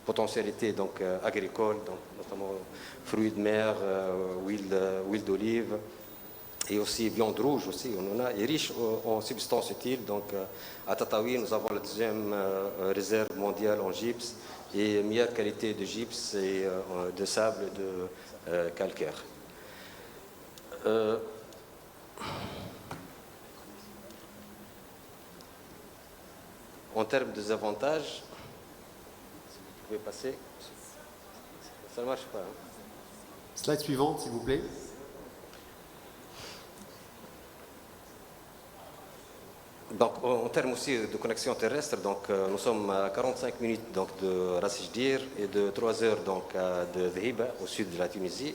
potentialité donc, agricole, donc, notamment fruits de mer, huile d'olive et aussi viande rouge aussi. On en a, et riche en substances utiles. Donc, à Tataouine, nous avons la deuxième réserve mondiale en gypse et meilleure qualité de gypse et de sable et de calcaire. En termes de avantages, si vous pouvez passer, ça ne marche pas. Hein. Slide suivante, s'il vous plaît. Donc, en termes aussi de connexion terrestre, donc, nous sommes à 45 minutes donc, de Ras Jdir et de 3 heures donc, de Dhiba, au sud de la Tunisie,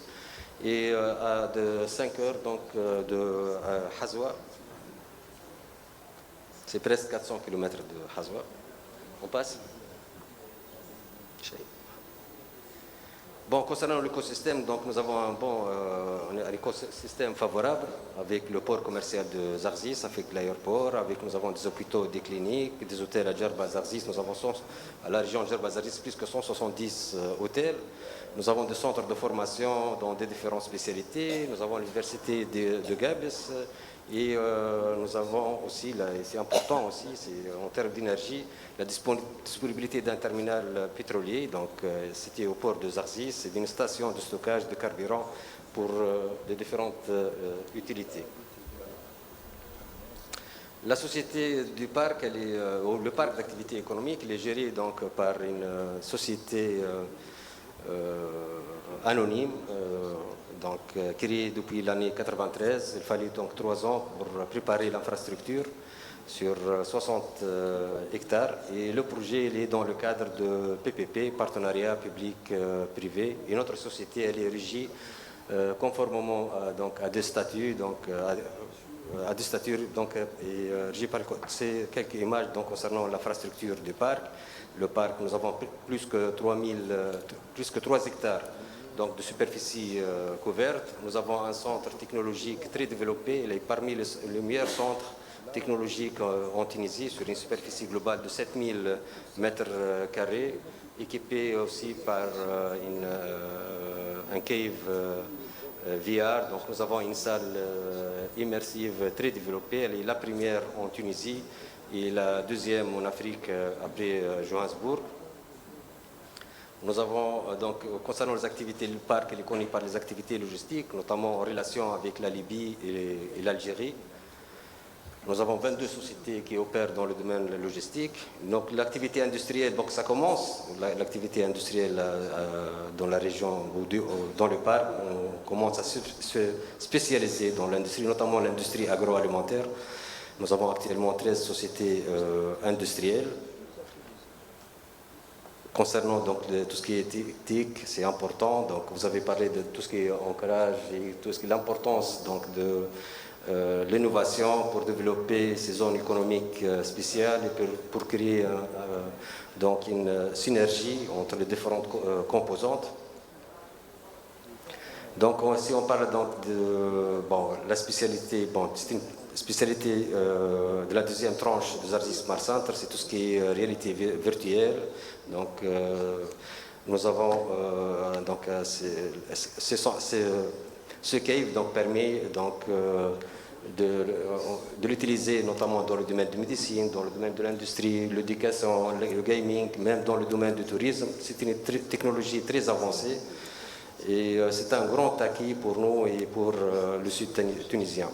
et de 5 heures donc, de Hazwa. C'est presque 400 km de Hazwa. On passe. Bon, concernant l'écosystème, donc nous avons un écosystème favorable avec le port commercial de Zarzis, avec l'aéroport, nous avons des hôpitaux, des cliniques, des hôtels à Djerba Zarzis. Nous avons à la région de Djerba Zarzis plus que 170 hôtels. Nous avons des centres de formation dans des différentes spécialités. Nous avons l'université de Gabes. Et nous avons aussi, c'est important aussi, en termes d'énergie, la disponibilité d'un terminal pétrolier. Donc, c'était au port de Zarzis, c'est une station de stockage de carburant pour de différentes utilités. La société du parc, le parc d'activité économique, il est géré donc par une société anonyme. Donc, créé depuis l'année 93. Il fallait donc 3 ans pour préparer l'infrastructure sur 60 hectares. Et le projet il est dans le cadre de PPP, partenariat public-privé. Et notre société elle est régie conformément donc, à des statuts. Donc, à des statuts donc, et régie par quelques images donc, concernant l'infrastructure du parc. Le parc, nous avons plus que 3 hectares. Donc de superficie couverte. Nous avons un centre technologique très développé. Il est parmi les meilleurs centres technologiques en Tunisie sur une superficie globale de 7000 mètres carrés, équipé aussi par un cave VR. Donc nous avons une salle immersive très développée. Elle est la première en Tunisie et la deuxième en Afrique après Johannesburg. Nous avons donc, concernant les activités, le parc il est connu par les activités logistiques, notamment en relation avec la Libye et l'Algérie. Nous avons 22 sociétés qui opèrent dans le domaine logistique. Donc l'activité industrielle, donc ça commence, l'activité industrielle dans la région ou dans le parc, on commence à se spécialiser dans l'industrie, notamment l'industrie agroalimentaire. Nous avons actuellement 13 sociétés industrielles. Concernant donc tout ce qui est TIC, c'est important. Donc vous avez parlé de tout ce qui est ancrage et tout ce qui est l'importance donc de l'innovation pour développer ces zones économiques spéciales et pour créer donc une synergie entre les différentes composantes. Donc si on parle donc de la spécialité, c'est une spécialité de la deuxième tranche de Zarzis Smart Center, c'est tout ce qui est réalité virtuelle. Donc nous avons donc ce cave donc permet donc de l'utiliser notamment dans le domaine de médecine, dans le domaine de l'industrie, l'éducation, le gaming, même dans le domaine du tourisme. C'est une technologie très avancée et c'est un grand acquis pour nous et pour le sud tunisien.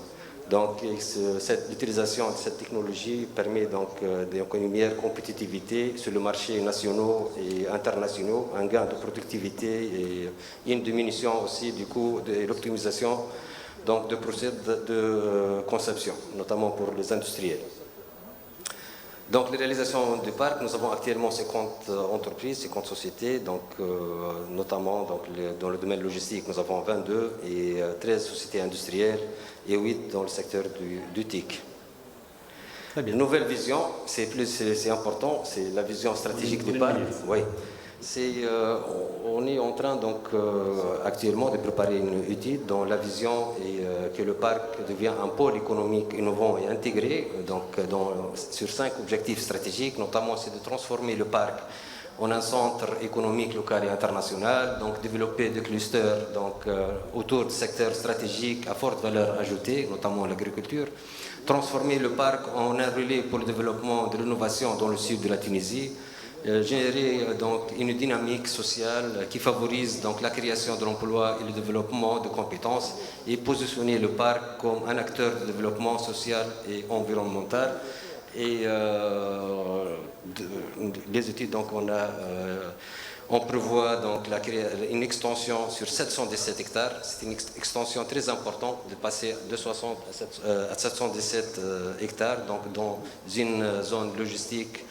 Donc l'utilisation de cette technologie permet donc une meilleure compétitivité sur le marché national et international, un gain de productivité et une diminution aussi du coût de l'optimisation donc de procédés de conception, notamment pour les industriels. Donc, les réalisations du parc, nous avons actuellement 50 entreprises, 50 sociétés, donc, notamment donc, dans le domaine logistique, nous avons 22 et 13 sociétés industrielles et 8 dans le secteur du TIC. Très bien. Une nouvelle vision, c'est important, c'est la vision stratégique du parc. Oui. On est en train donc actuellement de préparer une étude dont la vision est que le parc devient un pôle économique innovant et intégré, donc sur 5 objectifs stratégiques, notamment c'est de transformer le parc en un centre économique local et international, donc développer des clusters donc, autour de secteurs stratégiques à forte valeur ajoutée, notamment l'agriculture, transformer le parc en un relais pour le développement de l'innovation dans le sud de la Tunisie, générer donc une dynamique sociale qui favorise donc la création de l'emploi et le développement de compétences et positionner le parc comme un acteur de développement social et environnemental. Et les études donc on prévoit donc une extension sur 717 hectares. C'est une extension très importante de passer de 60 à 717 hectares, donc dans une zone logistique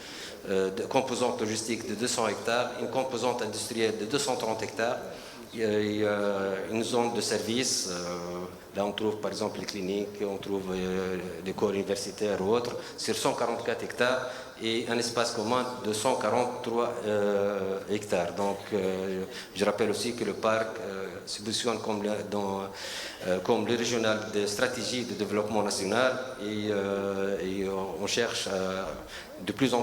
de composante logistique de 200 hectares, une composante industrielle de 230 hectares, et une zone de service. Là, on trouve par exemple les cliniques, on trouve des corps universitaires ou autres, sur 144 hectares et un espace commun de 143 hectares. Donc, je rappelle aussi que le parc se positionne comme le régional de stratégie de développement national et on cherche de plus en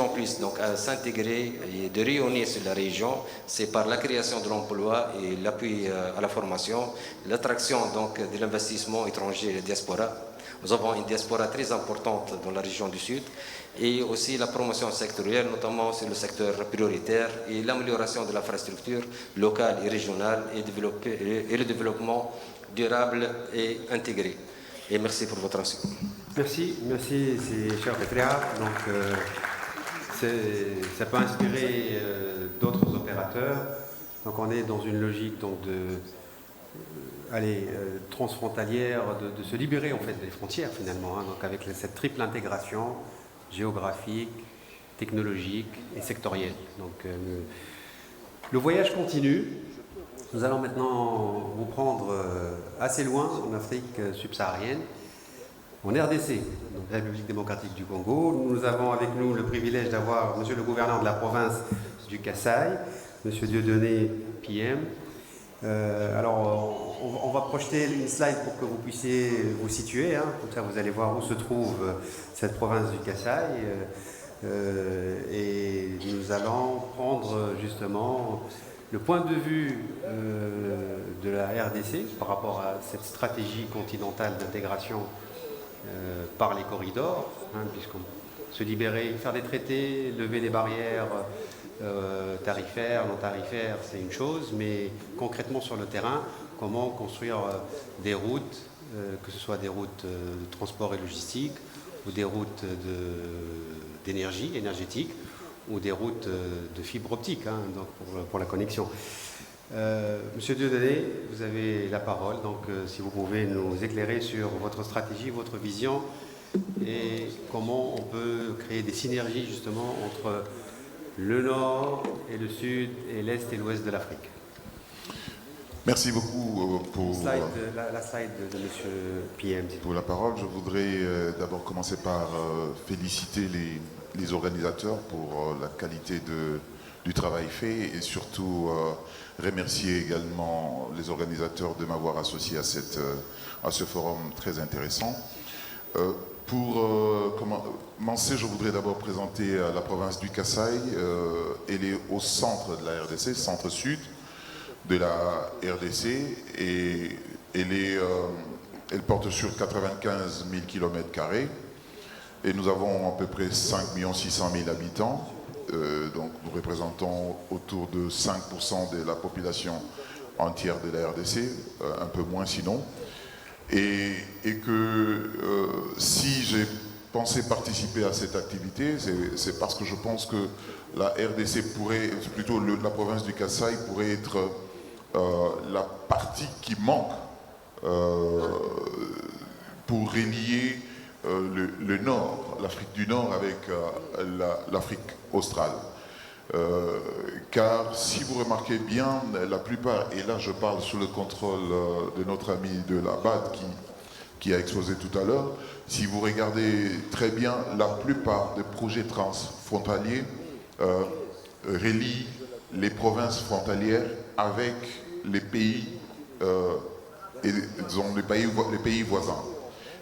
plus donc, à s'intégrer et de rayonner sur la région. C'est par la création de l'emploi et l'appui à la formation, l'attraction donc de l'investissement étranger et la diaspora. Nous avons une diaspora très importante dans la région du Sud et aussi la promotion sectorielle, notamment sur le secteur prioritaire et l'amélioration de l'infrastructure locale et régionale et le développement durable et intégré. Et merci pour votre attention. Merci, c'est cher Petria. Donc, ça peut inspirer d'autres opérateurs. Donc, on est dans une logique donc, transfrontalière, de se libérer en fait des frontières finalement, hein, donc avec cette triple intégration géographique, technologique et sectorielle. Donc, le voyage continue. Nous allons maintenant vous prendre assez loin en Afrique subsaharienne, en RDC, donc République démocratique du Congo. Nous avons avec nous le privilège d'avoir monsieur le gouverneur de la province du Kasaï, monsieur Dieudonné PM. Alors, on va projeter une slide pour que vous puissiez vous situer, hein, comme ça vous allez voir où se trouve cette province du Kasaï. Et nous allons prendre justement le point de vue de la RDC par rapport à cette stratégie continentale d'intégration par les corridors, puisqu'on se libérer, faire des traités, lever des barrières tarifaires, non tarifaires, c'est une chose, mais concrètement sur le terrain, comment construire des routes, que ce soit des routes de transport et logistique, ou des routes d'énergie, énergétique, ou des routes de fibre optique, donc pour la connexion. Monsieur Dieudonné, vous avez la parole, donc si vous pouvez nous éclairer sur votre stratégie, votre vision, et comment on peut créer des synergies justement entre le nord et le sud, et l'est et l'ouest de l'Afrique. Merci beaucoup pour la slide de M. PM. Pour la parole. Je voudrais d'abord commencer par féliciter les organisateurs pour la qualité du travail fait et surtout remercier également les organisateurs de m'avoir associé à ce forum très intéressant. Pour commencer, je voudrais d'abord présenter la province du Kasaï. Elle est au centre de la RDC, centre-sud de la RDC, et elle porte sur 95 000 km², et nous avons à peu près 5 600 000 habitants, donc nous représentons autour de 5% de la population entière de la RDC, un peu moins sinon, et que si j'ai pensé participer à cette activité, c'est parce que je pense que la RDC pourrait, plutôt la province du Kasaï pourrait être la partie qui manque pour relier le Nord, l'Afrique du Nord avec l'Afrique australe. Car si vous remarquez bien, la plupart, et là je parle sous le contrôle de notre ami de la BAD qui a exposé tout à l'heure, si vous regardez très bien, la plupart des projets transfrontaliers relient les provinces frontalières avec les pays, disons, les pays voisins.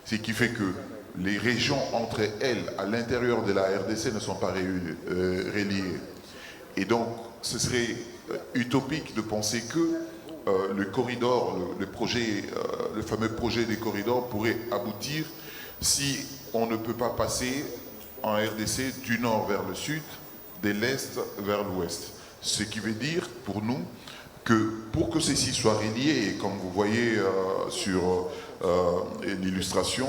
Ce qui fait que les régions entre elles, à l'intérieur de la RDC, ne sont pas reliées. Et donc, ce serait utopique de penser que le corridor, le fameux projet des corridors pourrait aboutir si on ne peut pas passer en RDC du nord vers le sud, de l'est vers l'ouest. Ce qui veut dire pour nous que pour que ceci soit relié, et comme vous voyez sur l'illustration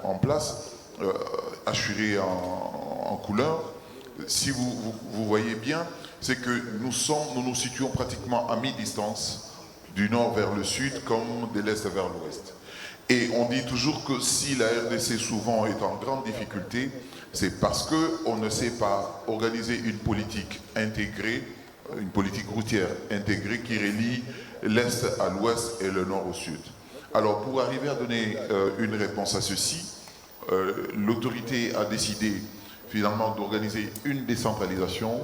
en place, assurée en couleur, si vous voyez bien, c'est que nous nous situons pratiquement à mi-distance du nord vers le sud comme de l'est vers l'ouest. Et on dit toujours que si la RDC souvent est en grande difficulté, c'est parce qu'on ne sait pas organiser une politique intégrée, une politique routière intégrée qui relie l'est à l'ouest et le nord au sud. Alors pour arriver à donner une réponse à ceci, l'autorité a décidé finalement d'organiser une décentralisation,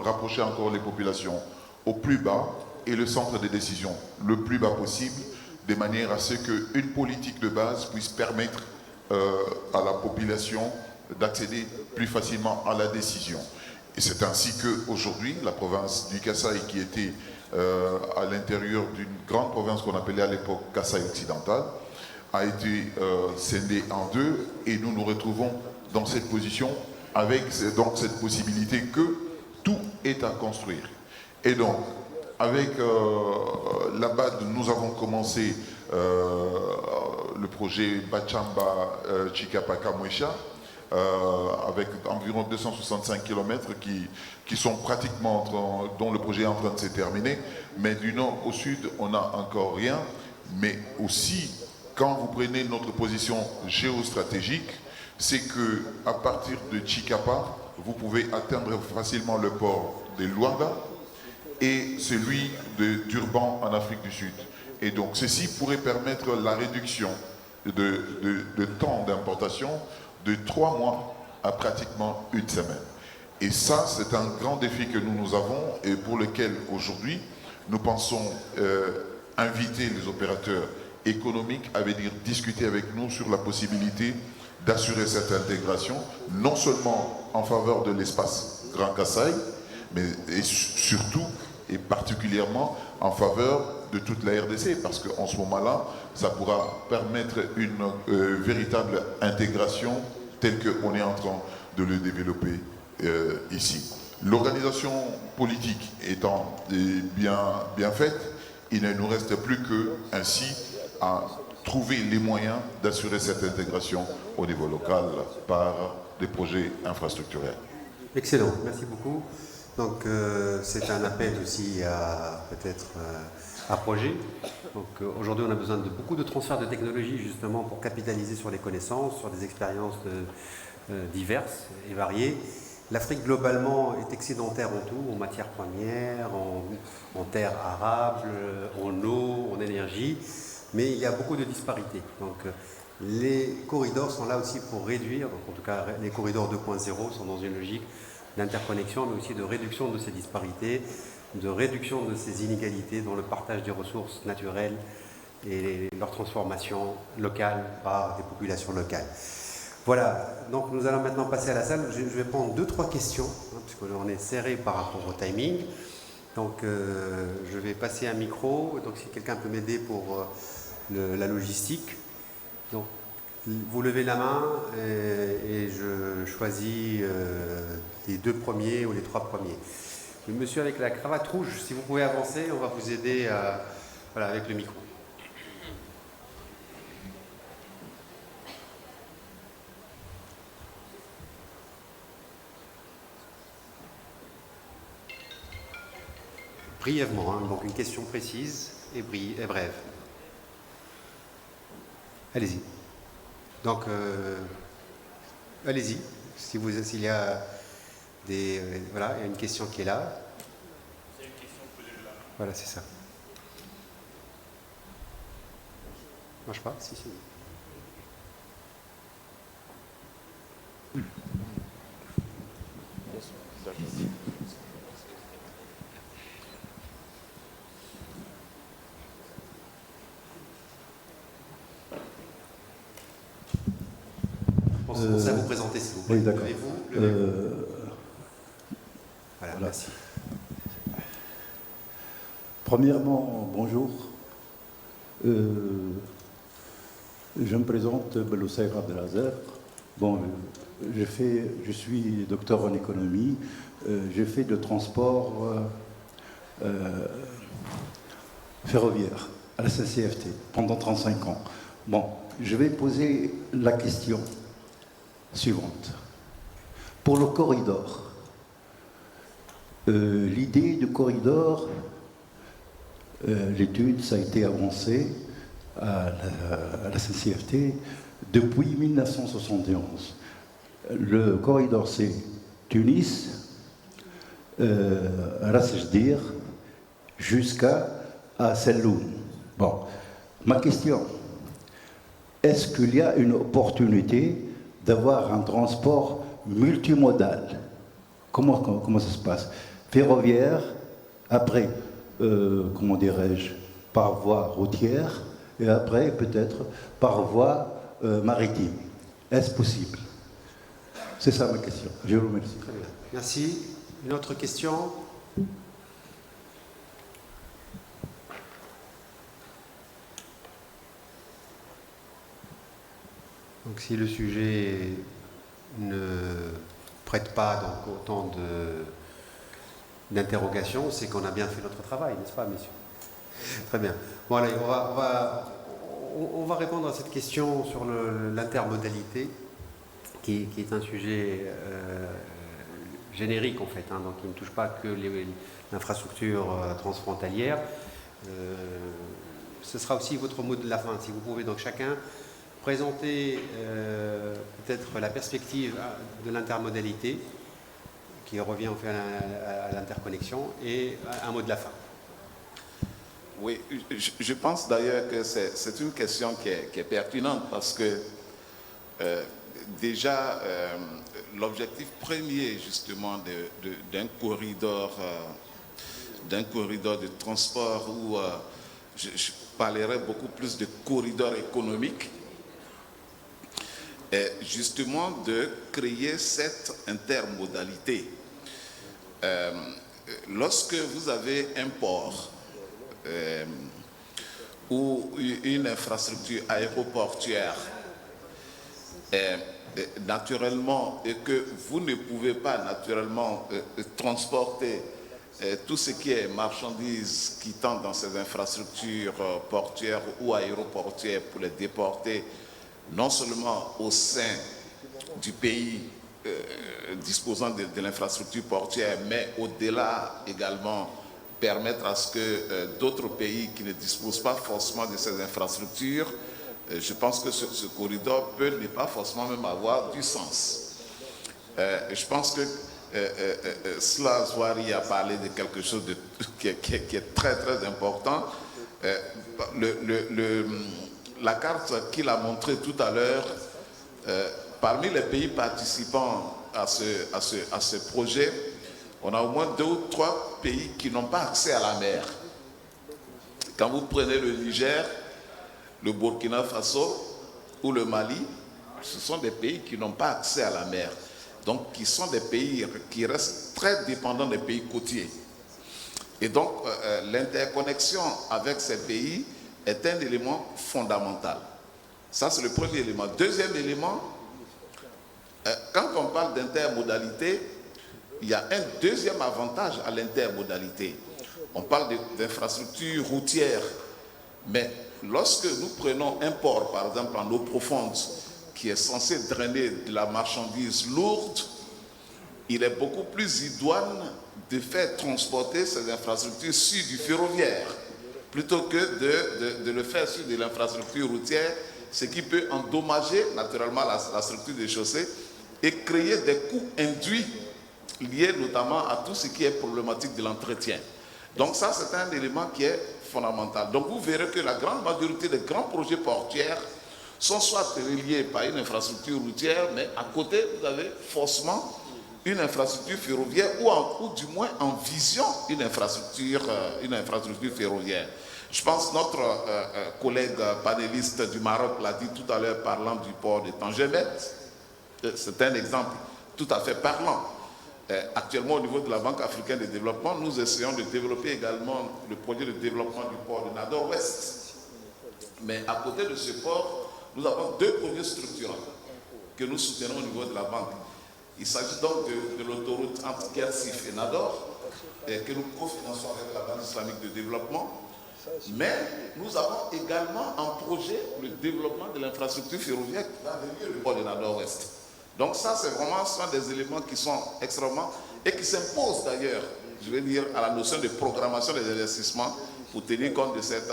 rapprocher encore les populations au plus bas et le centre des décisions le plus bas possible, de manière à ce qu'une politique de base puisse permettre à la population d'accéder plus facilement à la décision. Et c'est ainsi qu'aujourd'hui, la province du Kasaï, qui était à l'intérieur d'une grande province qu'on appelait à l'époque Kasaï occidental, a été scindée en deux, et nous nous retrouvons dans cette position avec donc cette possibilité que tout est à construire. Et donc, avec la BAD, nous avons commencé le projet Bachamba Chikapaka Mouécha, avec environ 265 km qui sont pratiquement, dont le projet est en train de se terminer. Mais du nord au sud, on n'a encore rien. Mais aussi, quand vous prenez notre position géostratégique, c'est qu'à partir de Chikapa, vous pouvez atteindre facilement le port de Luanda et celui de Durban en Afrique du Sud. Et donc ceci pourrait permettre la réduction de temps d'importation de 3 mois à pratiquement 1 semaine. Et ça, c'est un grand défi que nous avons et pour lequel aujourd'hui nous pensons inviter les opérateurs économiques à venir discuter avec nous sur la possibilité d'assurer cette intégration, non seulement en faveur de l'espace Grand Kasaï, mais surtout et particulièrement en faveur de toute la RDC, parce qu'en ce moment-là, ça pourra permettre une véritable intégration telle qu'on est en train de le développer ici. L'organisation politique étant bien faite, il ne nous reste plus que ainsi à trouver les moyens d'assurer cette intégration au niveau local par des projets infrastructurels. Excellent, merci beaucoup. Donc c'est un appel aussi à peut-être à projet. Donc aujourd'hui on a besoin de beaucoup de transferts de technologies justement pour capitaliser sur les connaissances, sur des expériences diverses et variées. L'Afrique globalement est excédentaire en tout, en matières premières, en terres arables, en eau, en énergie, mais il y a beaucoup de disparités. Donc les corridors sont là aussi pour réduire, donc en tout cas les corridors 2.0 sont dans une logique d'interconnexion, mais aussi de réduction de ces disparités, de réduction de ces inégalités dans le partage des ressources naturelles et leur transformation locale par des populations locales. Voilà, donc nous allons maintenant passer à la salle. Je vais prendre 2-3 questions, hein, puisqu'on est serré par rapport au timing. Donc je vais passer un micro, donc si quelqu'un peut m'aider pour la logistique. Donc vous levez la main et je choisis les 2 premiers ou les 3 premiers. Le monsieur avec la cravate rouge, si vous pouvez avancer, on va vous aider voilà, avec le micro. Brièvement, hein, donc une question précise et brève. Allez-y. Donc, allez-y. S'il y a des... voilà, il y a une question qui est là. C'est une question posée là. Voilà, c'est ça. Marche pas? Si, si. Pensez à vous présenter, s'il vous plaît. Oui, d'accord. Voilà, merci. Premièrement, bonjour. Je me présente Beloussaïr Abdelazer. Bon, je suis docteur en économie. J'ai fait de transport ferroviaire à la CCFT pendant 35 ans. Bon, je vais poser la question suivante. Pour le corridor, l'idée du corridor, l'étude, ça a été avancée à la CCFT depuis 1971. Le corridor, c'est Tunis, Ras Jdir, jusqu'à Selloum. Bon, ma question, est-ce qu'il y a une opportunité d'avoir un transport multimodal? Comment ça se passe? Ferroviaire, après, comment dirais-je, par voie routière, et après, peut-être, par voie maritime. Est-ce possible? C'est ça ma question. Je vous remercie. Très bien. Merci. Une autre question? Donc si le sujet ne prête pas donc autant d'interrogations, c'est qu'on a bien fait notre travail, n'est-ce pas, messieurs? Très bien. Bon, allez, on va répondre à cette question sur l'intermodalité, qui est un sujet générique, en fait, hein, donc qui ne touche pas que l'infrastructure transfrontalière. Ce sera aussi votre mot de la fin, si vous pouvez, donc chacun présenter peut-être la perspective de l'intermodalité, qui revient en fait à l'interconnexion, et un mot de la fin. Oui, je pense d'ailleurs que c'est une question qui est pertinente parce que déjà l'objectif premier justement d'un corridor de transport où je parlerai beaucoup plus de corridor économique, est justement de créer cette intermodalité. Lorsque vous avez un port ou une infrastructure aéroportuaire, naturellement, et que vous ne pouvez pas naturellement transporter tout ce qui est marchandises qui tendent dans ces infrastructures portuaires ou aéroportuaires pour les déporter non seulement au sein du pays disposant de l'infrastructure portuaire, mais au-delà également permettre à ce que d'autres pays qui ne disposent pas forcément de ces infrastructures, je pense que ce corridor peut ne pas forcément même avoir du sens. Je pense que Zouari a parlé de quelque chose qui est très très important. La carte qu'il a montrée tout à l'heure, parmi les pays participants à ce projet, on a au moins 2 ou 3 pays qui n'ont pas accès à la mer. Quand vous prenez le Niger, le Burkina Faso ou le Mali, ce sont des pays qui n'ont pas accès à la mer. Donc, qui sont des pays qui restent très dépendants des pays côtiers. Et donc, l'interconnexion avec ces pays est un élément fondamental. Ça, c'est le premier élément. Deuxième élément, quand on parle d'intermodalité, il y a un deuxième avantage à l'intermodalité. On parle d'infrastructures routières, mais lorsque nous prenons un port, par exemple en eau profonde, qui est censé drainer de la marchandise lourde, il est beaucoup plus idoine de faire transporter ces infrastructures sur du ferroviaire, plutôt que de le faire sur de l'infrastructure routière, ce qui peut endommager naturellement la structure des chaussées et créer des coûts induits liés notamment à tout ce qui est problématique de l'entretien. Donc ça, c'est un élément qui est fondamental. Donc vous verrez que la grande majorité des grands projets portuaires sont soit reliés par une infrastructure routière, mais à côté, vous avez forcément une infrastructure ferroviaire ou du moins en vision une infrastructure ferroviaire. Je pense que notre collègue panéliste du Maroc l'a dit tout à l'heure parlant du port de Tangemet. C'est un exemple tout à fait parlant. Actuellement, au niveau de la Banque africaine de développement, nous essayons de développer également le projet de développement du port de Nador-Ouest. Mais à côté de ce port, nous avons 2 projets structurants que nous soutenons au niveau de la banque. Il s'agit donc de l'autoroute entre Kersif et Nador, que nous cofinançons avec la Banque islamique de développement. Mais nous avons également en projet le développement de l'infrastructure ferroviaire qui va venir le port de Nador-Ouest. Donc ça, c'est vraiment des éléments qui sont extrêmement et qui s'imposent d'ailleurs, je vais dire, à la notion de programmation des investissements pour tenir compte de cette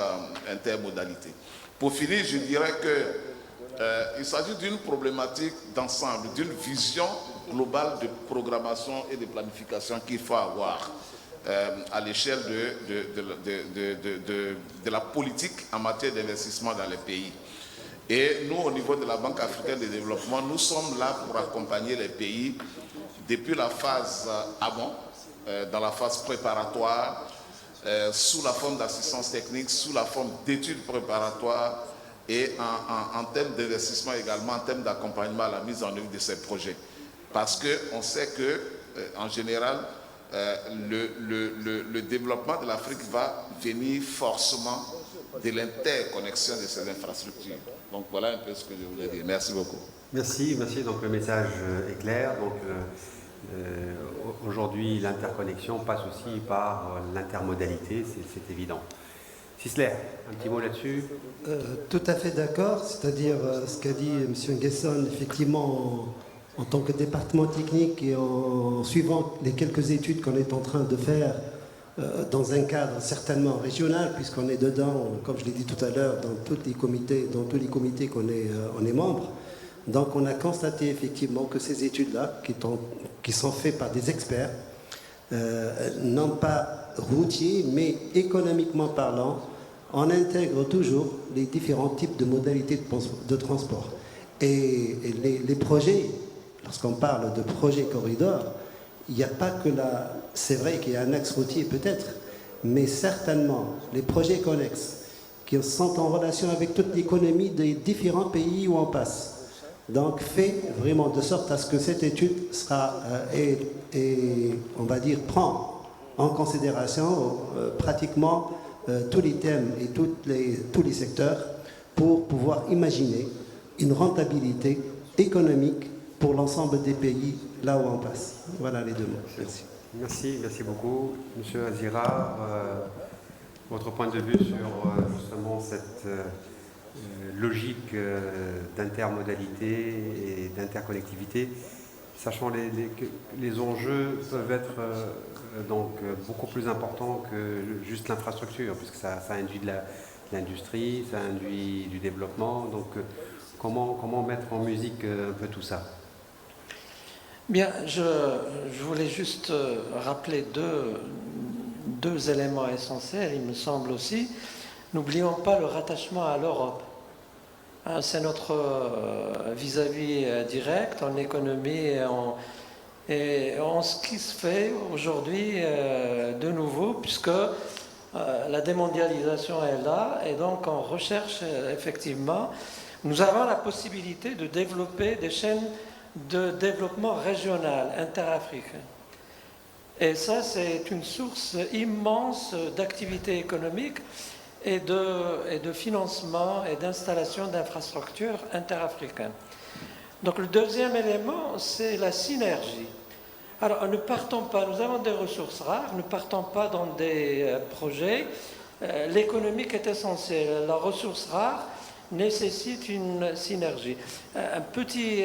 intermodalité. Pour finir, je dirais qu'il s'agit d'une problématique d'ensemble, d'une vision globale de programmation et de planification qu'il faut avoir à l'échelle de la politique en matière d'investissement dans les pays. Et nous, au niveau de la Banque africaine de développement, nous sommes là pour accompagner les pays depuis la phase amont, dans la phase préparatoire, sous la forme d'assistance technique, sous la forme d'études préparatoires et en termes d'investissement également, en termes d'accompagnement à la mise en œuvre de ces projets. Parce qu'on sait que, en général, le développement de l'Afrique va venir forcément de l'interconnexion de ces infrastructures. Donc voilà un peu ce que je voulais dire. Merci beaucoup. Merci. Donc le message est clair. Donc aujourd'hui, l'interconnexion passe aussi par l'intermodalité, c'est évident. Sisler, un petit mot là-dessus? Tout à fait d'accord, c'est-à-dire ce qu'a dit M. Nguesson, effectivement, en tant que département technique et en suivant les quelques études qu'on est en train de faire dans un cadre certainement régional, puisqu'on est dedans, comme je l'ai dit tout à l'heure, dans tous les comités qu'on est membre. Donc on a constaté effectivement que ces études-là, qui sont faites par des experts, non pas routiers, mais économiquement parlant, on intègre toujours les différents types de modalités de transport. Et les projets, lorsqu'on parle de projets corridors, il n'y a pas que la... C'est vrai qu'il y a un axe routier peut-être, mais certainement les projets connexes qui sont en relation avec toute l'économie des différents pays où on passe. Donc fait vraiment de sorte à ce que cette étude sera, on va dire, prend en considération pratiquement tous les thèmes et tous les secteurs pour pouvoir imaginer une rentabilité économique pour l'ensemble des pays là où on passe. Voilà les deux mots. Merci. Merci beaucoup. Monsieur Azira, votre point de vue sur justement cette logique d'intermodalité et d'interconnectivité, sachant que les enjeux peuvent être donc beaucoup plus importants que juste l'infrastructure, puisque ça induit de l'industrie, ça induit du développement. Donc comment mettre en musique un peu tout ça? Bien, je voulais juste rappeler deux éléments essentiels, il me semble aussi. N'oublions pas le rattachement à l'Europe. C'est notre vis-à-vis direct en économie et en ce qui se fait aujourd'hui de nouveau, puisque la démondialisation est là, et donc on recherche effectivement, nous avons la possibilité de développer des chaînes de développement régional, interafricain. Et ça, c'est une source immense d'activité économique et de financement et d'installation d'infrastructures interafricaines. Donc le deuxième élément, c'est la synergie. Alors ne partons pas, nous avons des ressources rares, ne partons pas dans des projets. L'économique est essentielle. La ressource rare nécessite une synergie. Un petit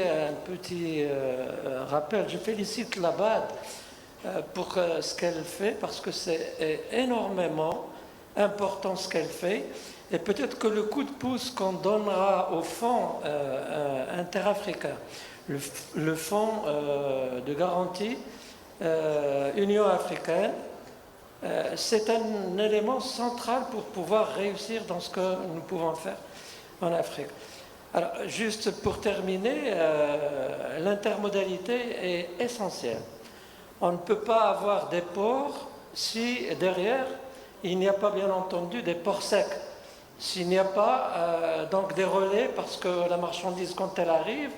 rappel, je félicite la BAD pour ce qu'elle fait, parce que c'est énormément important ce qu'elle fait, et peut-être que le coup de pouce qu'on donnera au fonds interafricain, le fonds de garantie Union africaine, c'est un élément central pour pouvoir réussir dans ce que nous pouvons faire en Afrique. Alors, juste pour terminer, l'intermodalité est essentielle. On ne peut pas avoir des ports si derrière, il n'y a pas bien entendu des ports secs. S'il n'y a pas donc des relais, parce que la marchandise, quand elle arrive,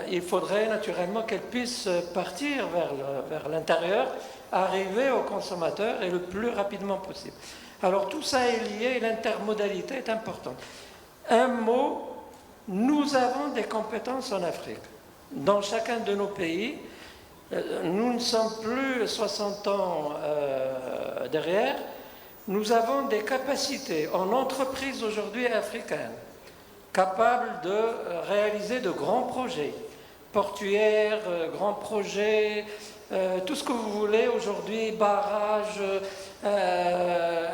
il faudrait naturellement qu'elle puisse partir vers l'intérieur, arriver au consommateur et le plus rapidement possible. Alors tout ça est lié, l'intermodalité est importante. Un mot, nous avons des compétences en Afrique. Dans chacun de nos pays, nous ne sommes plus 60 ans derrière, nous avons des capacités en entreprise aujourd'hui africaine, capables de réaliser de grands projets, portuaires, grands projets, tout ce que vous voulez aujourd'hui, barrages,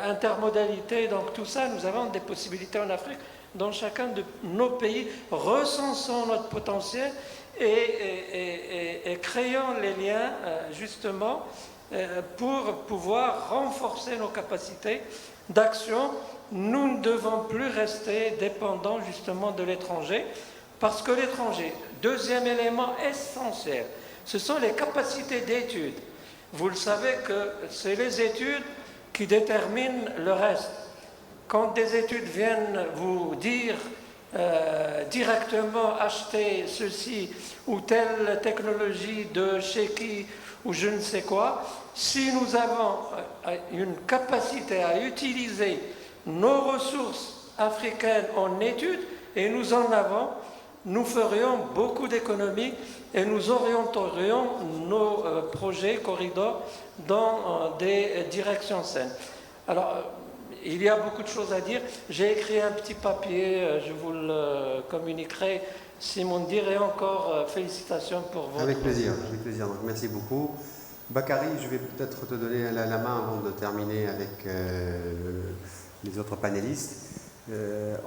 intermodalité, donc tout ça, nous avons des possibilités en Afrique, dans chacun de nos pays, recensons notre potentiel et créons les liens, justement, pour pouvoir renforcer nos capacités d'action. Nous ne devons plus rester dépendants justement de l'étranger, parce que l'étranger, deuxième élément essentiel, ce sont les capacités d'études. Vous le savez que c'est les études qui déterminent le reste. Quand des études viennent vous dire directement acheter ceci ou telle technologie de chez qui ou je ne sais quoi, si nous avons une capacité à utiliser nos ressources africaines en études, et nous en avons, nous ferions beaucoup d'économies et nous orienterions nos projets, corridors, dans des directions saines. Alors, il y a beaucoup de choses à dire. J'ai écrit un petit papier, je vous le communiquerai. Simon Dir, et encore félicitations pour votre... Avec plaisir. Donc, merci beaucoup. Bakary, je vais peut-être te donner la main avant de terminer avec les autres panélistes.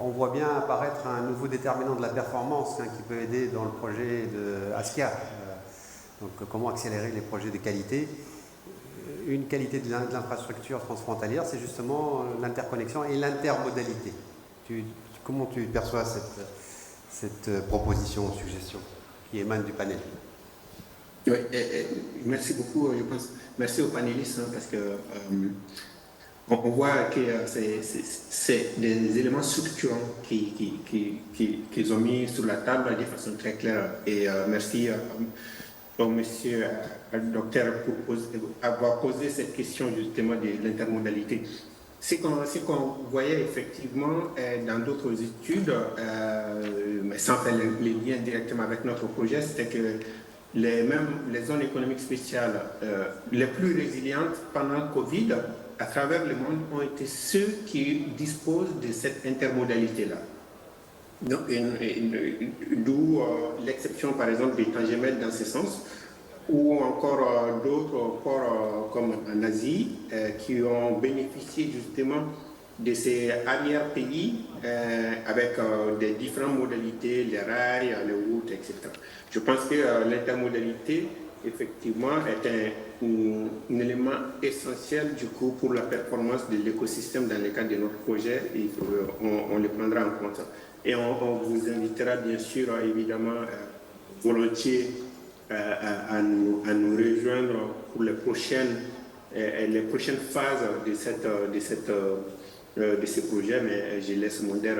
On voit bien apparaître un nouveau déterminant de la performance qui peut aider dans le projet de Askia. Donc comment accélérer les projets de qualité. Une qualité de l'infrastructure transfrontalière, c'est justement l'interconnexion et l'intermodalité. Comment tu perçois cette proposition, suggestion qui émane du panel? Oui, merci beaucoup, je pense. Merci aux panélistes, parce que on voit que c'est des éléments structurants qu'ils ont mis sur la table de façon très claire. Et merci au monsieur docteur pour avoir posé cette question justement de l'intermodalité. Ce qu'on voyait effectivement dans d'autres études, mais sans faire les liens directement avec notre projet, c'était que les zones économiques spéciales les plus résilientes pendant le Covid, à travers le monde, ont été ceux qui disposent de cette intermodalité-là. D'où l'exception, par exemple, des Tangemèdes dans ce sens, ou encore d'autres ports comme en Asie qui ont bénéficié justement de ces arrière-pays avec des différentes modalités, les rails, les routes, etc. Je pense que l'intermodalité, effectivement, est un élément essentiel du coup pour la performance de l'écosystème dans le cadre de notre projet et on le prendra en compte. Et on vous invitera bien sûr, évidemment, volontiers à nous rejoindre pour les prochaines phases de ce projet, mais je laisse Monder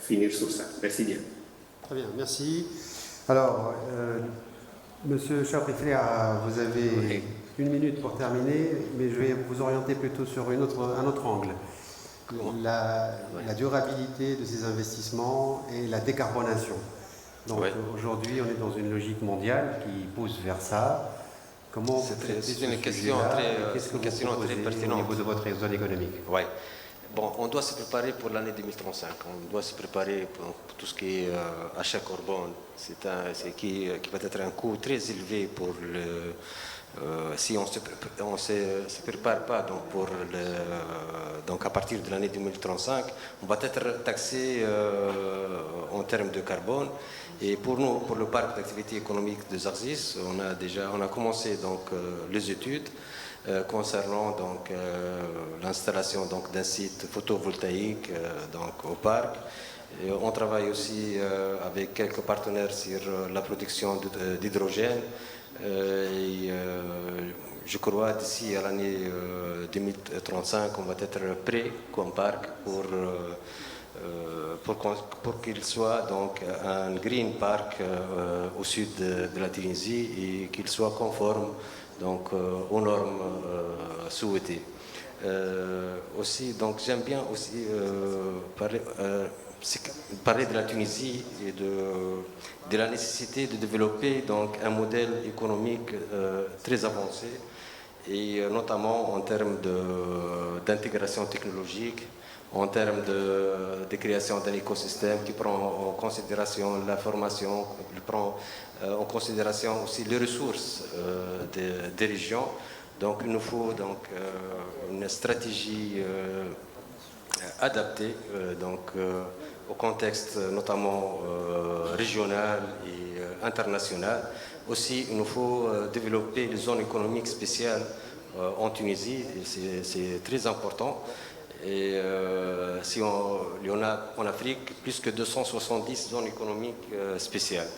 finir sur ça. Merci bien. Très bien, merci. Alors, Monsieur Chaprifler, vous avez 1 minute pour terminer, mais je vais vous orienter plutôt sur un autre angle. La durabilité de ces investissements et la décarbonation. Donc aujourd'hui, on est dans une logique mondiale qui pousse vers ça. Comment c'est une question très pertinente au niveau de votre zone économique? Oui. Bon, on doit se préparer pour l'année 2035. On doit se préparer pour tout ce qui est achat carbone. Qui va être un coût très élevé pour le. Si on ne se prépare pas donc à partir de l'année 2035, on va être taxé en termes de carbone. Et pour nous, pour le parc d'activité économique de Zarzis, on a commencé donc les études concernant donc l'installation donc d'un site photovoltaïque donc au parc. Et on travaille aussi avec quelques partenaires sur la production d'hydrogène. Je crois d'ici à l'année 2035, on va être prêt comme parc pour qu'il soit donc un green park au sud de la Tunisie et qu'il soit conforme donc aux normes souhaitées. Aussi, donc j'aime bien aussi parler de la Tunisie et de la nécessité de développer donc un modèle économique très avancé et notamment en termes d'intégration technologique, en termes de création d'un écosystème qui prend en considération la formation, qui prend en considération aussi les ressources des régions. Donc il nous faut donc une stratégie adaptée au contexte notamment régional et international. Aussi, il nous faut développer les zones économiques spéciales en Tunisie, c'est très important. Et il y en a en Afrique plus que 270 zones économiques spéciales.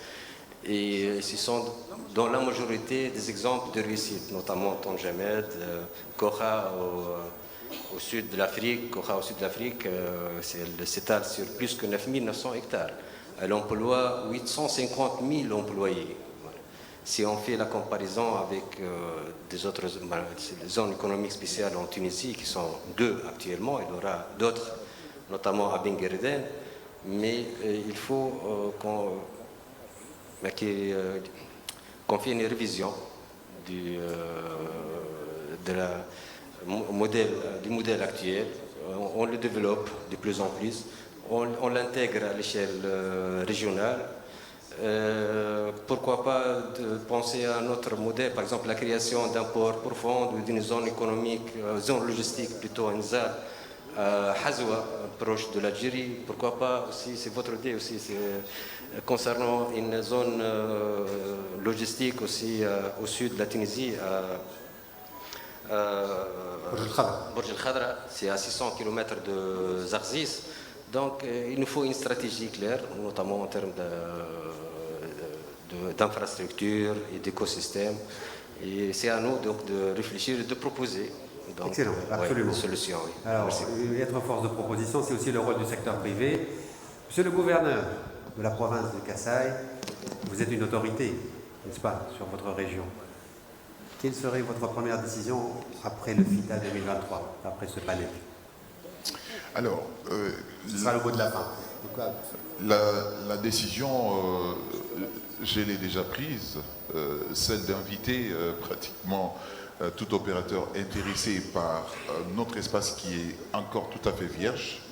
Et ce sont dans la majorité des exemples de réussite, notamment Tangemède, Koha au sud de l'Afrique. Koha au sud de l'Afrique s'étale sur plus que 9900 hectares. Elle emploie 850 000 employés. Si on fait la comparaison avec des autres zones économiques spéciales en Tunisie, qui sont 2 actuellement, il y aura d'autres, notamment à Benguerden, mais il faut qu'on fait une révision du modèle actuel. On le développe de plus en plus, on l'intègre à l'échelle régionale. Pourquoi pas penser à un autre modèle, par exemple la création d'un port profond ou d'une zone économique, zone logistique plutôt, une ZAD, à Hazwa, proche de l'Algérie. Pourquoi pas aussi, c'est votre idée aussi, concernant une zone logistique aussi au sud de la Tunisie, Bourj El Khadra, c'est à 600 km de Zarzis. Donc il nous faut une stratégie claire, notamment en termes d'infrastructures et d'écosystèmes. Et c'est à nous donc de réfléchir et de proposer donc, excellent, absolument. Une solution. Oui. Alors, être force de proposition, c'est aussi le rôle du secteur privé. Monsieur le gouverneur de la province de Kasaï, vous êtes une autorité, n'est-ce pas, sur votre région. Quelle serait votre première décision après le FITA 2023, après ce panel? Alors, ce sera le mot de la fin. La décision, je l'ai déjà prise, celle d'inviter pratiquement tout opérateur intéressé par notre espace qui est encore tout à fait vierge,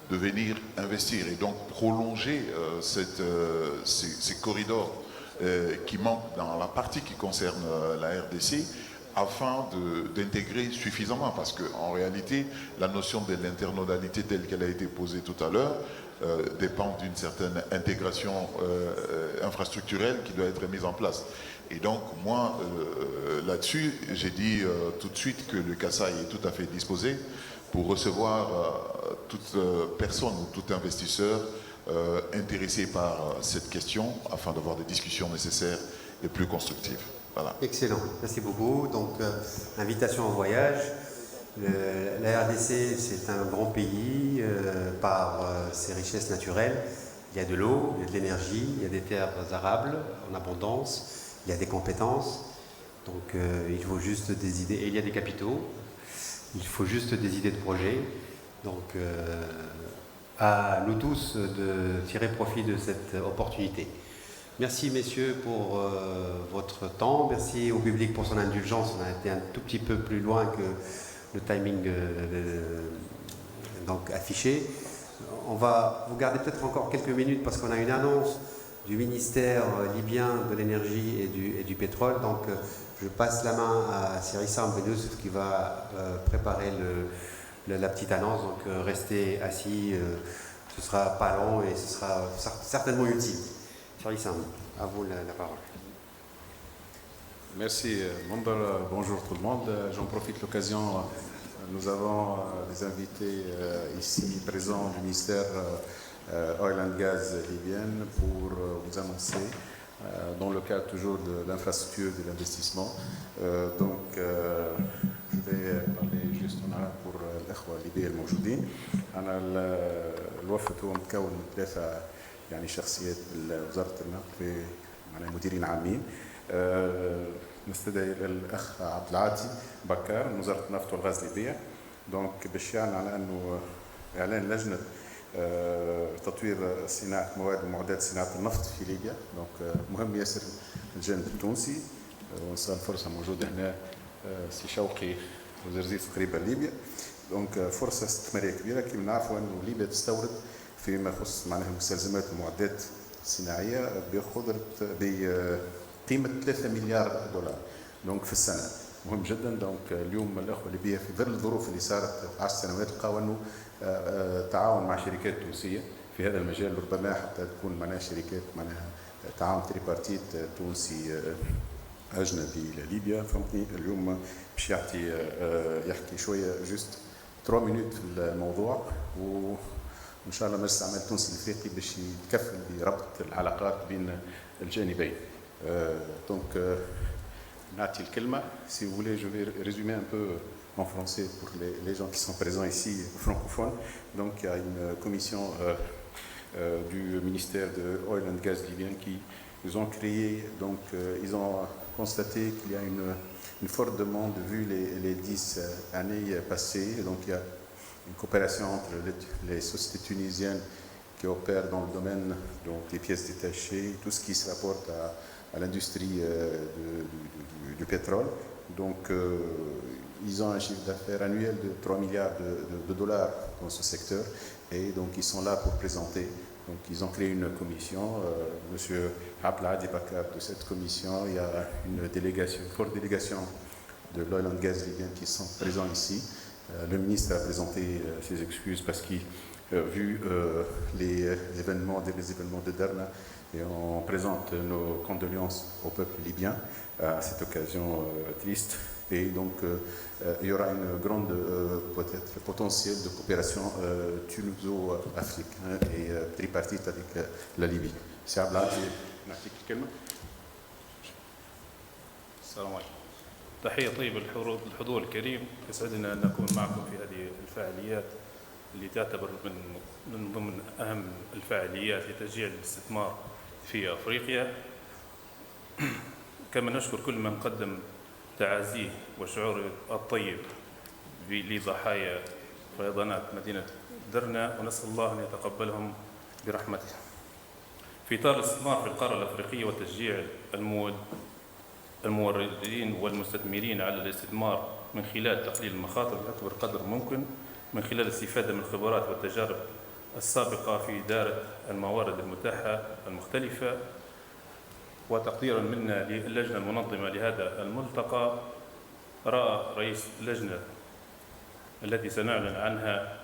de venir investir et donc prolonger ces corridors qui manquent dans la partie qui concerne la RDC, afin d'intégrer suffisamment, parce qu'en réalité, la notion de l'internodalité telle qu'elle a été posée tout à l'heure dépend d'une certaine intégration infrastructurelle qui doit être mise en place. Et donc, moi, là-dessus, j'ai dit tout de suite que le CASA est tout à fait disposé pour recevoir toute personne ou tout investisseur intéressé par cette question, afin d'avoir des discussions nécessaires et plus constructives. Voilà. Excellent, merci beaucoup. Donc, invitation au voyage. La RDC, c'est un grand pays par ses richesses naturelles. Il y a de l'eau, il y a de l'énergie, il y a des terres arables en abondance, il y a des compétences. Donc, il faut juste des idées. Et il y a des capitaux. Il faut juste des idées de projet. Donc, à nous tous de tirer profit de cette opportunité. Merci messieurs pour votre temps, merci au public pour son indulgence, on a été un tout petit peu plus loin que le timing donc affiché. On va vous garder peut-être encore quelques minutes parce qu'on a une annonce du ministère libyen de l'énergie et du pétrole, donc je passe la main à Sirissa Ambenous qui va préparer la petite annonce, donc restez assis, ce sera pas long et ce sera certainement utile. À vous la parole. Merci, Mandar. Bonjour tout le monde. J'en profite de l'occasion. Nous avons des invités ici présents du ministère Oil and Gas libyen pour vous annoncer, dans le cadre toujours de l'infrastructure de l'investissement. Donc, je vais parler juste pour الأخوة الليبيين الموجودين. أنا الوفد هو متكون من 3 يعني شخصيات وزارة النقل معناها مديرين عامين. نستدعي الأخ عبد العاطي بكار من وزارة النفط والغاز الليبية. دونك باش يعلن على أنه إعلان لجنة تطوير صناعة مواد ومعدات صناعة النفط في ليبيا. دونك مهم ياسر الجانب التونسي وإنسان فرصة موجودة هنا سي شوقي وزرزيف قريبة ليبيا. دونك فرصة استثمارية كبيرة. كما نعرفوا أنه ليبيا تستورد فيما يخص معناها المستلزمات والمعدات الصناعيه بقيمه 3 مليار دولار دونك في السنه. مهم جدا. دونك اليوم الاخوه الليبيه في ظل الظروف اللي صارت في 10 سنوات لقاو انه تعاون مع شركات تونسيه في هذا المجال، ربما حتى تكون معناها شركات معناها تعاون تريبارتيت تونسي اجنبي لليبيا. فهمتني اليوم باش يحكي شويه جوست 3 مينوت في الموضوع، وإن شاء الله مجلس الأعمال التونسي الإفريقي باش يتكفل بربط العلاقات بين الجانبين. دونك نعطي الكلمة. Si vous voulez, je vais résumer un peu en français pour les gens qui sont présents ici, francophones. Donc il y a une commission du ministère de Oil and Gas libyen qui nous ont créé. Donc ils ont constaté qu'il y a une forte demande vu les 10 années passées. Donc il y a une coopération entre les sociétés tunisiennes qui opèrent dans le domaine des pièces détachées, tout ce qui se rapporte à l'industrie du pétrole. Donc, ils ont un chiffre d'affaires annuel de 3 milliards de dollars dans ce secteur, et donc ils sont là pour présenter. Donc, ils ont créé une commission. Monsieur Abdelhadi Bakar de cette commission, il y a une forte délégation de l'oil and gas libyen qui sont présents ici. Le ministre a présenté ses excuses parce qu'il vu les événements de Derna, et on présente nos condoléances au peuple libyen à cette occasion triste. Et donc il y aura une grande peut-être potentiel de coopération tunuso-africaine et tripartite avec la Libye. C'est Abdelhadi. السلام عليكم. تحية طيبة للحضور الكريم. يسعدنا أن نكون معكم في هذه الفعاليات اللي تعتبر من ضمن أهم الفعاليات لتشجيع الاستثمار في أفريقيا. كما نشكر كل من قدم تعازيه وشعوره الطيب لضحايا فيضانات مدينة درنا، ونسأل الله أن يتقبلهم برحمته. في إطار الاستثمار في القارة الأفريقية وتشجيع الموردين والمستثمرين على الاستثمار من خلال تقليل المخاطر بأكبر قدر ممكن، من خلال الاستفادة من الخبرات والتجارب السابقة في إدارة الموارد المتاحة المختلفة، وتقديرا منا للجنة المنظمة لهذا الملتقى، رأى رئيس اللجنة التي سنعلن عنها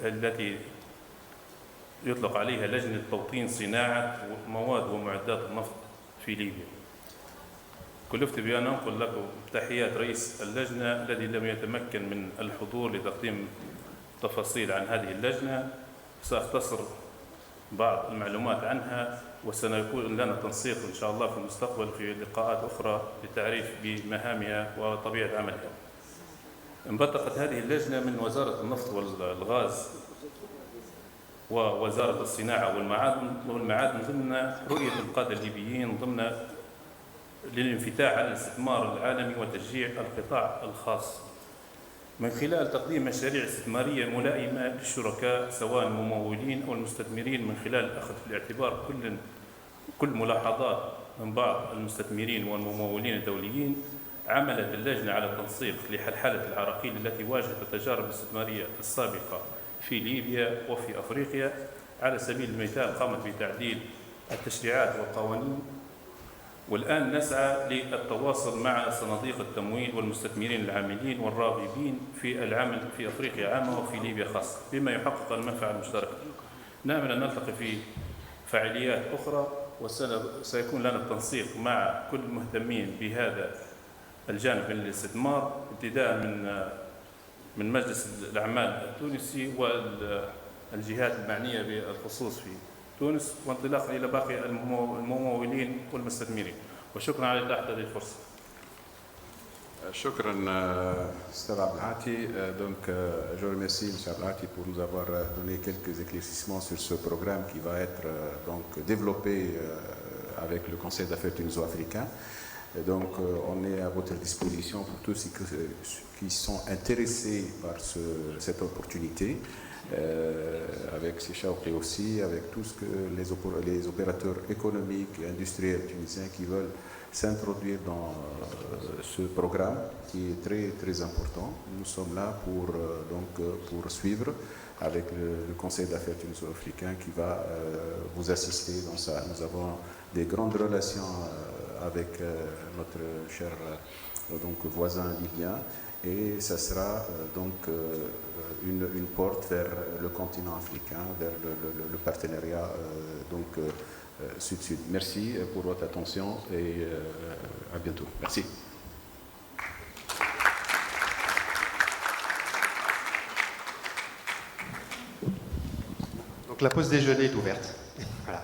التي يطلق عليها لجنة توطين صناعة مواد ومعدات النفط في ليبيا. كلفت بأن أنقل لكم تحيات رئيس اللجنة الذي لم يتمكن من الحضور لتقديم تفاصيل عن هذه اللجنة. سأختصر بعض المعلومات عنها، وسنكون لنا تنسيق إن شاء الله في المستقبل في لقاءات أخرى للتعريف بمهامها وطبيعة عملها. انبثقت هذه اللجنة من وزارة النفط والغاز ووزارة الصناعة والمعادن ضمن رؤية القادة الليبيين ضمن للانفتاح على الاستثمار العالمي وتشجيع القطاع الخاص من خلال تقديم مشاريع استثمارية ملائمة للشركاء سواء الممولين أو المستثمرين، من خلال الأخذ في الاعتبار كل ملاحظات من بعض المستثمرين والممولين الدوليين. عملت اللجنة على تنسيق لحلحلة العراقيل التي واجهت التجارب الاستثمارية السابقة في ليبيا وفي أفريقيا. على سبيل المثال قامت بتعديل التشريعات والقوانين، والآن نسعى للتواصل مع صناديق التمويل والمستثمرين العاملين والراغبين في العمل في أفريقيا عامة وفي ليبيا خاصة بما يحقق المنفعة المشتركة. نأمل أن نلتقي في فعاليات أخرى، وسيكون لنا التنسيق مع كل المهتمين بهذا الجانب من الاستثمار، ابتداء من مجلس الأعمال التونسي والجهات المعنية بالخصوص في تونس، وانطلاقا إلى باقي الممولين والمستثمرين. وشكرا على إتاحة هذه الفرصة. شكرا Stade Abdelhati. Donc je remercie M. Abdelhati pour nous avoir donné quelques éclaircissements sur ce programme qui va être donc développé avec le Conseil d'affaires tuniso-africain. Donc on est à votre disposition pour tous ceux qui sont intéressés par cette opportunité, avec Séchaouk aussi, avec tous les opérateurs économiques et industriels tunisiens qui veulent s'introduire dans ce programme qui est très très important. Nous sommes là pour suivre avec le Conseil d'affaires tuniso-africain qui va vous assister dans ça. Nous avons des grandes relations avec notre cher voisin libyen, et ça sera une porte vers le continent africain, vers le partenariat sud-sud. Merci pour votre attention et à bientôt. Merci. Donc la pause déjeuner est ouverte. Voilà.